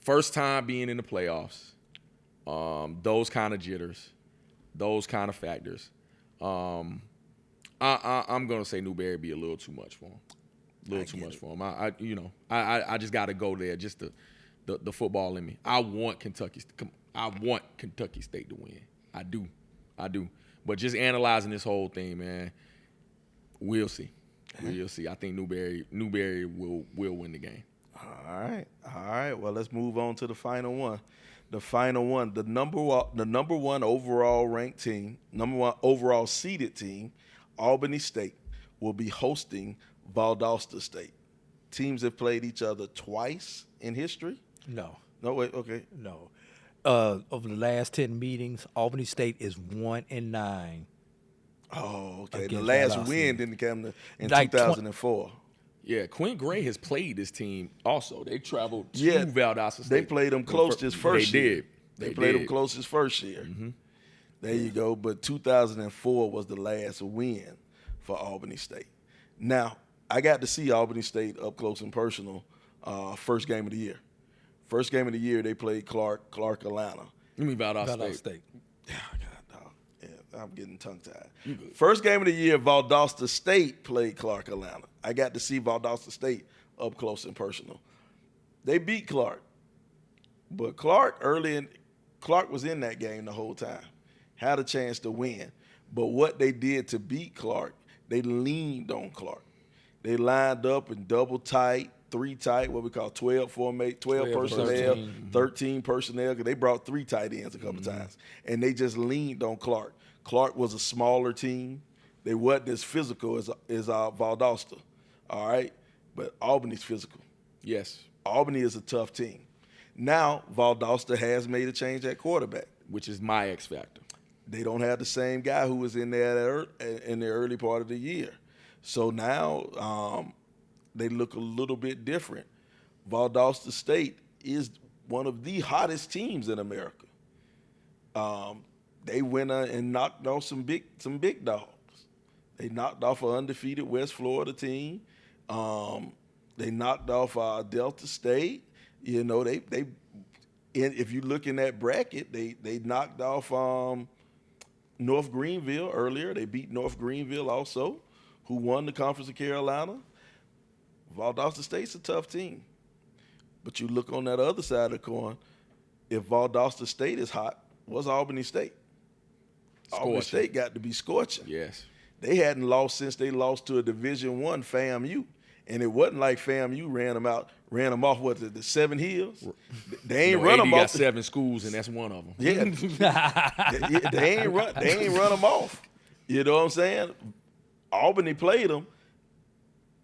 Speaker 2: First time being in the playoffs, those kind of jitters, those kind of factors. I'm going to say Newberry be a little too much for him. A little too much for him. I just got to go there. Just the football in me. I want Kentucky State to win. I do. But just analyzing this whole thing, man, we'll see. We'll see. I think Newberry will win the game.
Speaker 1: All right. Well, let's move on to the final one. The number one overall ranked team, number one overall seeded team, Albany State, will be hosting Valdosta State. Teams have played each other twice in history?
Speaker 4: No.
Speaker 1: No, wait, okay.
Speaker 4: No. Over the last 10 meetings, Albany State is 1-9.
Speaker 1: Oh, okay. The
Speaker 4: Against
Speaker 1: last
Speaker 4: Valdosta.
Speaker 1: win didn't come in
Speaker 4: Like
Speaker 1: 2004.
Speaker 2: Yeah, Quinn Gray has played this team also. They traveled to
Speaker 1: Yeah,
Speaker 2: Valdosta State.
Speaker 1: They played them close this first year. They played them close this first year.
Speaker 2: Mm-hmm.
Speaker 1: There you go. But 2004 was the last win for Albany State. Now, I got to see Albany State up close and personal first game of the year. First game of the year, they played Clark, Atlanta.
Speaker 2: You mean Valdosta State?
Speaker 1: Yeah, God, dog. Yeah, I'm getting tongue-tied. First game of the year, Valdosta State played Clark, Atlanta. I got to see Valdosta State up close and personal. They beat Clark. But Clark was in that game the whole time. Had a chance to win. But what they did to beat Clark, they leaned on Clark. They lined up in double tight, 3 tight, what we call 12 personnel, 13 personnel, because they brought 3 tight ends a couple times. And they just leaned on Clark. Clark was a smaller team. They wasn't as physical as Valdosta, all right? But Albany's physical.
Speaker 2: Yes.
Speaker 1: Albany is a tough team. Now, Valdosta has made a change at quarterback.
Speaker 2: Which is my X factor.
Speaker 1: They don't have the same guy who was in there in the early part of the year. So now they look a little bit different. Valdosta State is one of the hottest teams in America. They went and knocked off some big dogs. They knocked off an undefeated West Florida team. They knocked off Delta State. You know, if you look in that bracket, they knocked off North Greenville earlier. They beat North Greenville also, who won the Conference of Carolina. Valdosta State's a tough team. But you look on that other side of the coin, if Valdosta State is hot, what's Albany State? Albany State got to be scorching.
Speaker 2: Yes.
Speaker 1: They hadn't lost since they lost to a Division I FAMU. And it wasn't like FAMU ran them off the 7 hills. They ain't run them
Speaker 2: AD
Speaker 1: off.
Speaker 2: got 7 schools, and that's one of them.
Speaker 1: Yeah, they ain't run them off. You know what I'm saying? Albany played them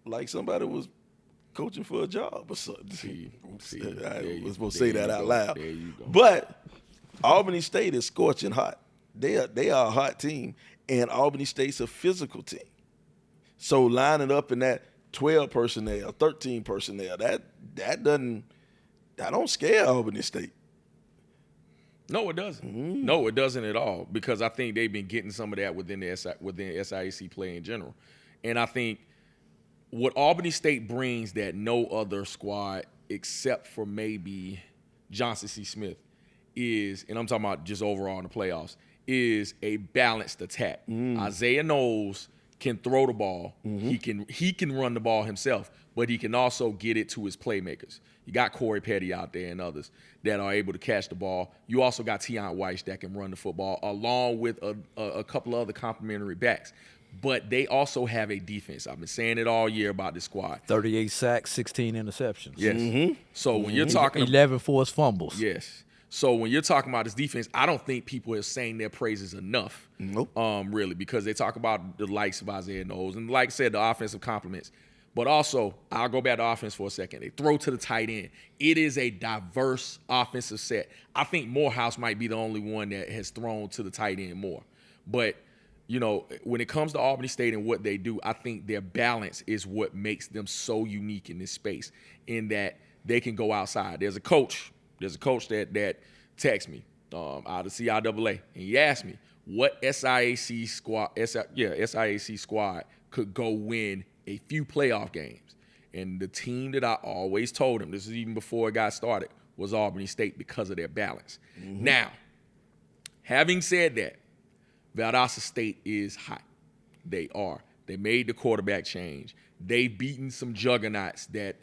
Speaker 1: like somebody was coaching for a job or something. I was supposed to say that out loud.
Speaker 2: There you go.
Speaker 1: But Albany State is scorching hot. They are a hot team, and Albany State's a physical team. So lining up in that 12 personnel, 13 personnel, that don't scare Albany State.
Speaker 2: No, it doesn't. No, it doesn't at all, because I think they've been getting some of that within SIAC play in general. And I think what Albany State brings that no other squad except for maybe Johnson C. Smith is, and I'm talking about just overall in the playoffs, is a balanced attack. Isaiah Knowles can throw the ball. He can run the ball himself, but he can also get it to his playmakers. You got Corey Petty out there and others that are able to catch the ball. You also got Tion Weiss that can run the football, along with a couple of other complementary backs. But they also have a defense. I've been saying it all year about this squad.
Speaker 4: 38 sacks, 16 interceptions.
Speaker 2: Yes. So when you're talking
Speaker 4: 11 forced fumbles.
Speaker 2: Yes. So when you're talking about this defense, I don't think people are saying their praises enough.
Speaker 1: Nope.
Speaker 2: Really, because they talk about the likes of Isaiah Knowles and, like I said, the offensive compliments. But also, I'll go back to offense for a second. They throw to the tight end. It is a diverse offensive set. I think Morehouse might be the only one that has thrown to the tight end more. But, you know, when it comes to Albany State and what they do, I think their balance is what makes them so unique in this space, in that they can go outside. There's a coach that texts me out of CIAA, and he asked me what SIAC squad could go win a few playoff games. And the team that I always told him, this is even before it got started, was Albany State, because of their balance. Now, having said that, Valdosta State is hot. They are. They made the quarterback change. They've beaten some juggernauts that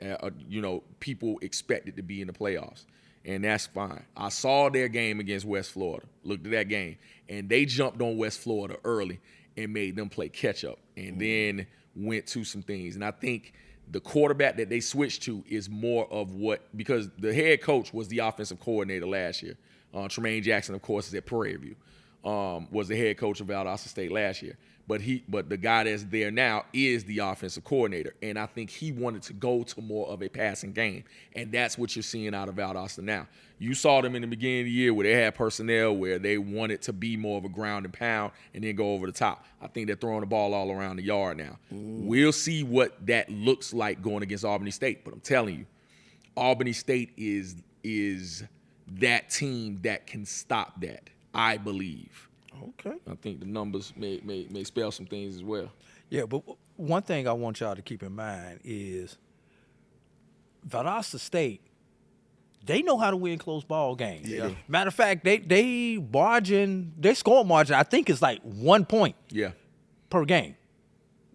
Speaker 2: people expected to be in the playoffs, and that's fine. I saw their game against West Florida, looked at that game, and they jumped on West Florida early and made them play catch-up, and then went to some things. And I think the quarterback that they switched to is more of what, because the head coach was the offensive coordinator last year. Tremaine Jackson, of course, is at Prairie View, was the head coach of Valdosta State last year. But the guy that's there now is the offensive coordinator. And I think he wanted to go to more of a passing game. And that's what you're seeing out of Valdosta now. You saw them in the beginning of the year where they had personnel where they wanted to be more of a ground and pound and then go over the top. I think they're throwing the ball all around the yard now. We'll see what that looks like going against Albany State. But I'm telling you, Albany State is that team that can stop that, I believe.
Speaker 1: Okay.
Speaker 2: I think the numbers may spell some things as well.
Speaker 4: Yeah, but one thing I want y'all to keep in mind is Valdosta State, they know how to win close ball games.
Speaker 1: Yeah.
Speaker 4: Matter of fact, their score margin, I think, is like 1 point per game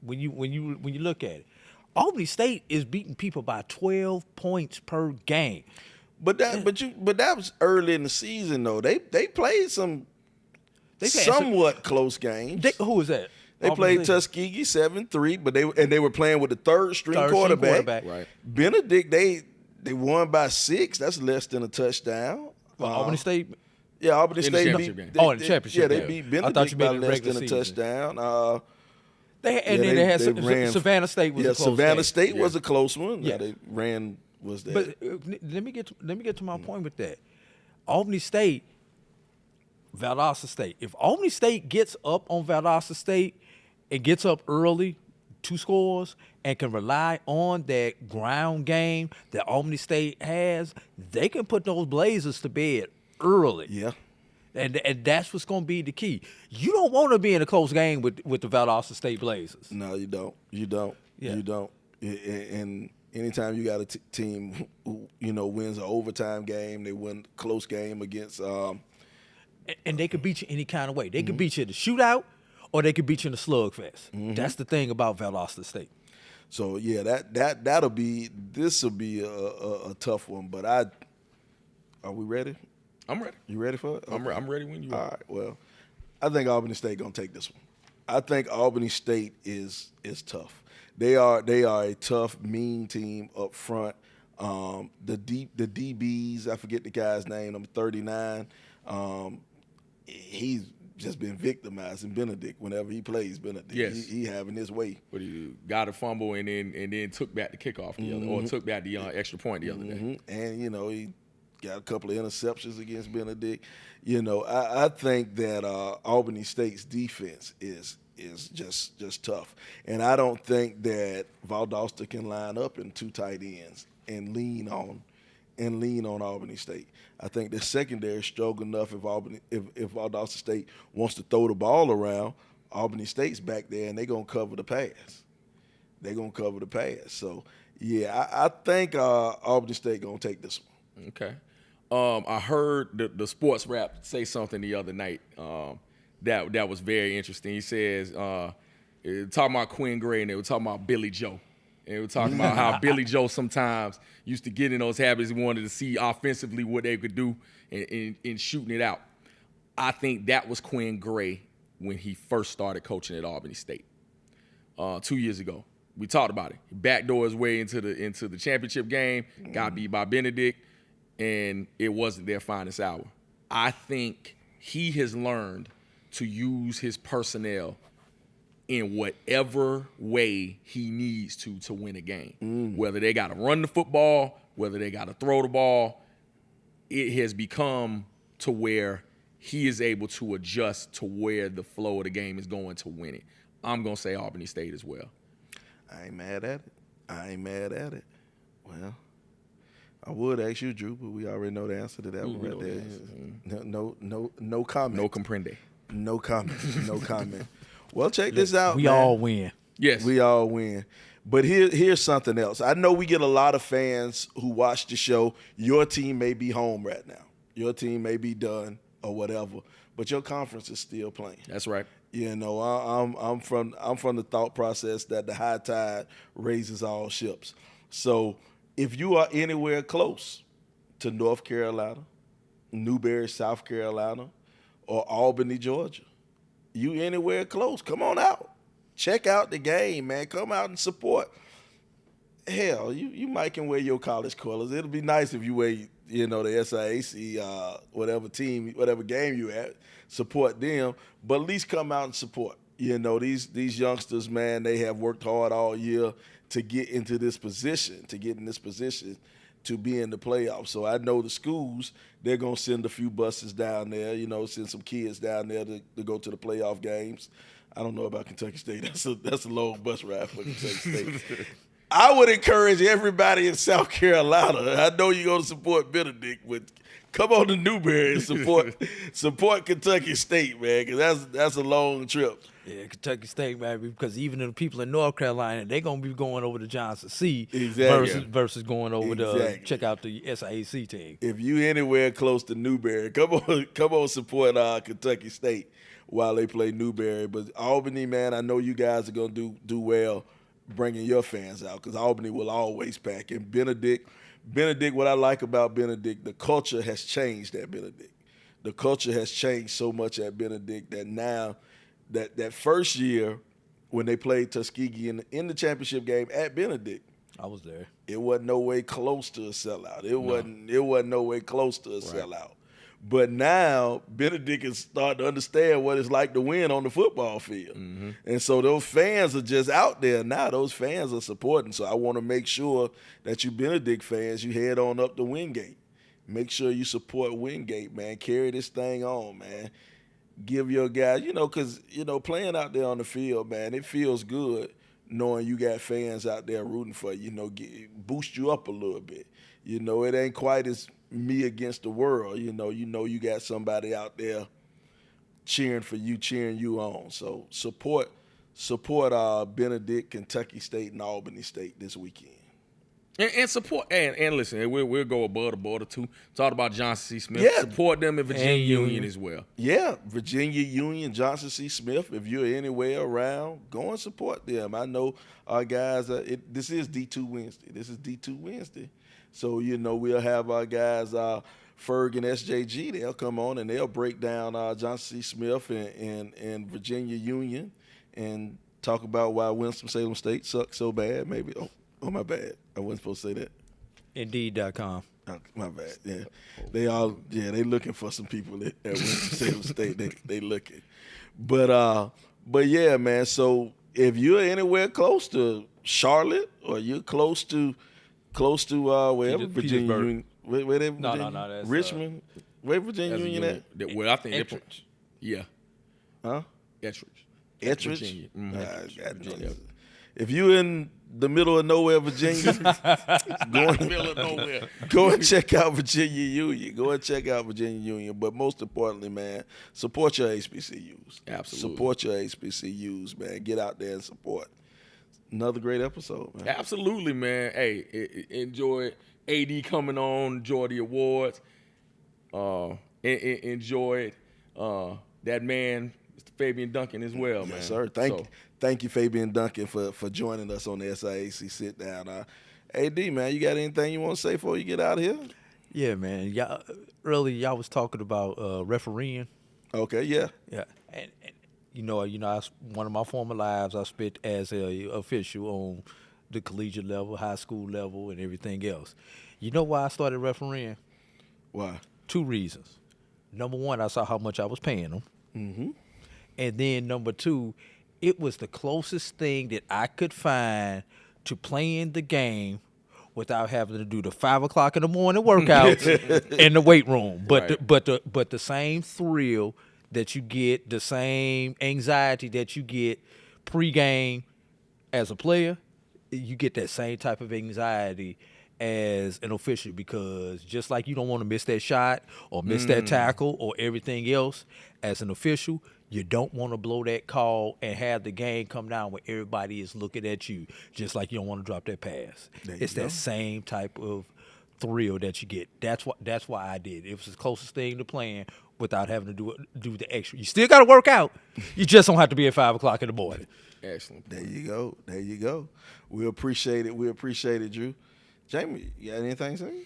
Speaker 4: when you look at it. Albany State is beating people by 12 points per game.
Speaker 1: But that was early in the season though. They played some somewhat close games.
Speaker 4: Who was that?
Speaker 1: They played Tuskegee 7-3, but they were playing with the third string quarterback.
Speaker 2: Right.
Speaker 1: Benedict, they won by 6. That's less than a touchdown.
Speaker 4: Albany State.
Speaker 1: Yeah, Albany State
Speaker 2: the
Speaker 1: beat.
Speaker 2: championship game.
Speaker 4: In the championship.
Speaker 1: They beat Benedict by less than a touchdown.
Speaker 4: They had Savannah State was a close
Speaker 1: Savannah
Speaker 4: game.
Speaker 1: State was a close one.
Speaker 4: Yeah.
Speaker 1: They ran was that.
Speaker 4: But let me get to my point with that. Albany State, Valdosta State. If Albany State gets up on Valdosta State and gets up early, 2 scores, and can rely on that ground game that Albany State has, they can put those Blazers to bed early.
Speaker 1: Yeah.
Speaker 4: And that's what's going to be the key. You don't want to be in a close game with the Valdosta State Blazers.
Speaker 1: No, you don't. You don't.
Speaker 4: Yeah.
Speaker 1: You don't. And anytime you got a team who wins an overtime game, they win a close game against.
Speaker 4: And they could beat you any kind of way. They could beat you in the shootout, or they could beat you in the slugfest. That's the thing about Valdosta State.
Speaker 1: So yeah, this will be a tough one. But are we ready?
Speaker 2: I'm ready.
Speaker 1: You ready for it?
Speaker 2: I'm ready when you are.
Speaker 1: All right. Well, I think Albany State gonna take this one. I think Albany State is tough. They are a tough, mean team up front. The DBs, I forget the guy's name, number 39. He's just been victimized in Benedict whenever he plays Benedict.
Speaker 2: Yes.
Speaker 1: He having his way.
Speaker 2: But he got a fumble and then took back the kickoff the other, or took back the extra point the other day.
Speaker 1: And he got a couple of interceptions against Benedict. I think that Albany State's defense is just tough, and I don't think that Valdosta can line up in two tight ends and lean on Albany State. I think the secondary is strong enough if Valdosta State wants to throw the ball around. Albany State's back there, and they're gonna cover the pass. So yeah, I think Albany State gonna take this one.
Speaker 2: Okay. I heard the sports rap say something the other night that was very interesting. He says, talking about Quinn Gray, and they were talking about Billy Joe. And they were talking about how Billy Joe sometimes used to get in those habits. He wanted to see offensively what they could do in shooting it out. I think that was Quinn Gray when he first started coaching at Albany State 2 years ago. We talked about it. He backdoored his way into the championship game, got beat by Benedict, and it wasn't their finest hour. I think he has learned to use his personnel in whatever way he needs to win a game. Whether they got to run the football, whether they got to throw the ball, it has become to where he is able to adjust to where the flow of the game is going to win it. I'm going to say Albany State as well.
Speaker 1: I ain't mad at it. Well, I would ask you, Drew, but we already know the answer to that one right there. No comment.
Speaker 2: No comprende.
Speaker 1: No comment. Well, check this out,
Speaker 4: We
Speaker 1: man.
Speaker 4: all win.
Speaker 2: Yes.
Speaker 1: We all win. But here's something else. I know we get a lot of fans who watch the show. Your team may be home right now. Your team may be done or whatever, but your conference is still playing.
Speaker 2: That's right.
Speaker 1: I'm from the thought process that the high tide raises all ships. So if you are anywhere close to North Carolina, Newberry, South Carolina, or Albany, Georgia, you anywhere close, come on out. Check out the game, man. Come out and support. Hell, you might can wear your college colors. It'll be nice if you wear, the SIAC, whatever team, whatever game you at, support them. But at least come out and support. These youngsters, man, they have worked hard all year to get into this position, to be in the playoffs. So I know the schools, they're going to send a few buses down there, send some kids down there to go to the playoff games. I don't know about Kentucky State. That's a long bus ride for Kentucky State. I would encourage everybody in South Carolina. I know you're going to support Benedict, but come on to Newberry and support Kentucky State, man, because that's a long trip.
Speaker 4: Yeah, Kentucky State, man, because even the people in North Carolina, they're going to be going over to Johnson C versus going over to check out the SIAC team.
Speaker 1: If you anywhere close to Newberry, come on support Kentucky State while they play Newberry. But Albany, man, I know you guys are going to do well bringing your fans out because Albany will always pack. And Benedict, what I like about Benedict, the culture has changed at Benedict. The culture has changed so much at Benedict that now that first year when they played Tuskegee in the championship game at Benedict,
Speaker 4: I was there.
Speaker 1: It wasn't no way close to a sellout. It wasn't no way close to a sellout. But now Benedict is starting to understand what it's like to win on the football field. Mm-hmm. And so those fans are just out there now. Those fans are supporting. So I want to make sure that you Benedict fans, you head on up to Wingate. Make sure you support Wingate, man. Carry this thing on, man. Give your guys, because, playing out there on the field, man, it feels good knowing you got fans out there rooting for you, boost you up a little bit. It ain't quite as me against the world. You got somebody out there cheering for you, cheering you on. So support Benedict, Kentucky State, and Albany State this weekend.
Speaker 2: And support and listen, we'll go above the border too. Talk about Johnson C. Smith. Yeah. Support them in Virginia Union as well.
Speaker 1: Yeah, Virginia Union, Johnson C. Smith. If you're anywhere around, go and support them. I know our guys. This is D2 Wednesday. So we'll have our guys Ferg and SJG, they'll come on and they'll break down Johnson C. Smith and Virginia Union and talk about why Winston-Salem State sucks so bad. Maybe. Oh, my bad. I wasn't supposed to say that.
Speaker 4: Indeed.com.
Speaker 1: Oh, my bad. Yeah, they looking for some people at Winston-Salem State. They looking, but yeah, man. So if you're anywhere close to Charlotte or you're close to wherever Virginia Union, where they
Speaker 4: No, that's
Speaker 1: Richmond, where Virginia Union at?
Speaker 2: Well, I think
Speaker 4: Ettridge.
Speaker 2: Yeah,
Speaker 1: Huh?
Speaker 2: Ettridge.
Speaker 1: Ettridge.
Speaker 2: Virginia. Mhm.
Speaker 1: Virginia. If you in the middle of nowhere, Virginia, go and check out Virginia Union. Go and check out Virginia Union. But most importantly, man, support your HBCUs.
Speaker 2: Absolutely.
Speaker 1: Support your HBCUs, man. Get out there and support. Another great episode, man.
Speaker 2: Absolutely, man. Hey, enjoy AD coming on. Enjoy the awards. Enjoy that man, Mr. Fabian Duncan, as well, man.
Speaker 1: Yes, sir. Thank you, Fabian Duncan, for joining us on the SIAC Sit-Down. AD, man, you got anything you want to say before you get out of here?
Speaker 4: Yeah, man. Earlier y'all was talking about refereeing.
Speaker 1: Okay, yeah.
Speaker 4: Yeah, and one of my former lives I spent as a official on the collegiate level, high school level, and everything else. You know why I started refereeing?
Speaker 1: Why?
Speaker 4: 2 reasons. Number one, I saw how much I was paying them.
Speaker 1: Mm-hmm.
Speaker 4: And then number 2, it was the closest thing that I could find to playing the game without having to do the 5 o'clock in the morning workouts in the weight room. But
Speaker 2: Right.
Speaker 4: the same thrill that you get, the same anxiety that you get pregame as a player, you get that same type of anxiety as an official, because just like you don't want to miss that shot or miss that tackle or everything else, as an official, you don't want to blow that call and have the game come down when everybody is looking at you, just like you don't want to drop that pass. It's that same type of thrill that you get. That's why I did. It was the closest thing to playing without having to do the extra. You still got to work out. You just don't have to be at 5 o'clock in the morning.
Speaker 2: Excellent.
Speaker 1: There you go. We appreciate it, Drew. Jamie, you got anything to say?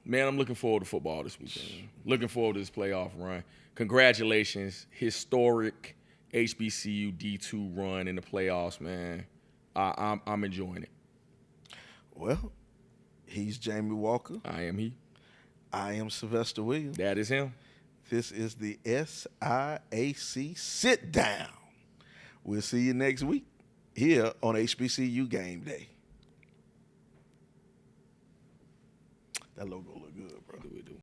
Speaker 2: Man, I'm looking forward to football this weekend. Looking forward to this playoff run. Congratulations. Historic HBCU D2 run in the playoffs, man. I'm enjoying it.
Speaker 1: Well, he's Jamie Walker.
Speaker 2: I am he.
Speaker 1: I am Sylvester Williams.
Speaker 2: That is him.
Speaker 1: This is the SIAC Sit-Down. We'll see you next week here on HBCU Game Day. That logo look good, bro.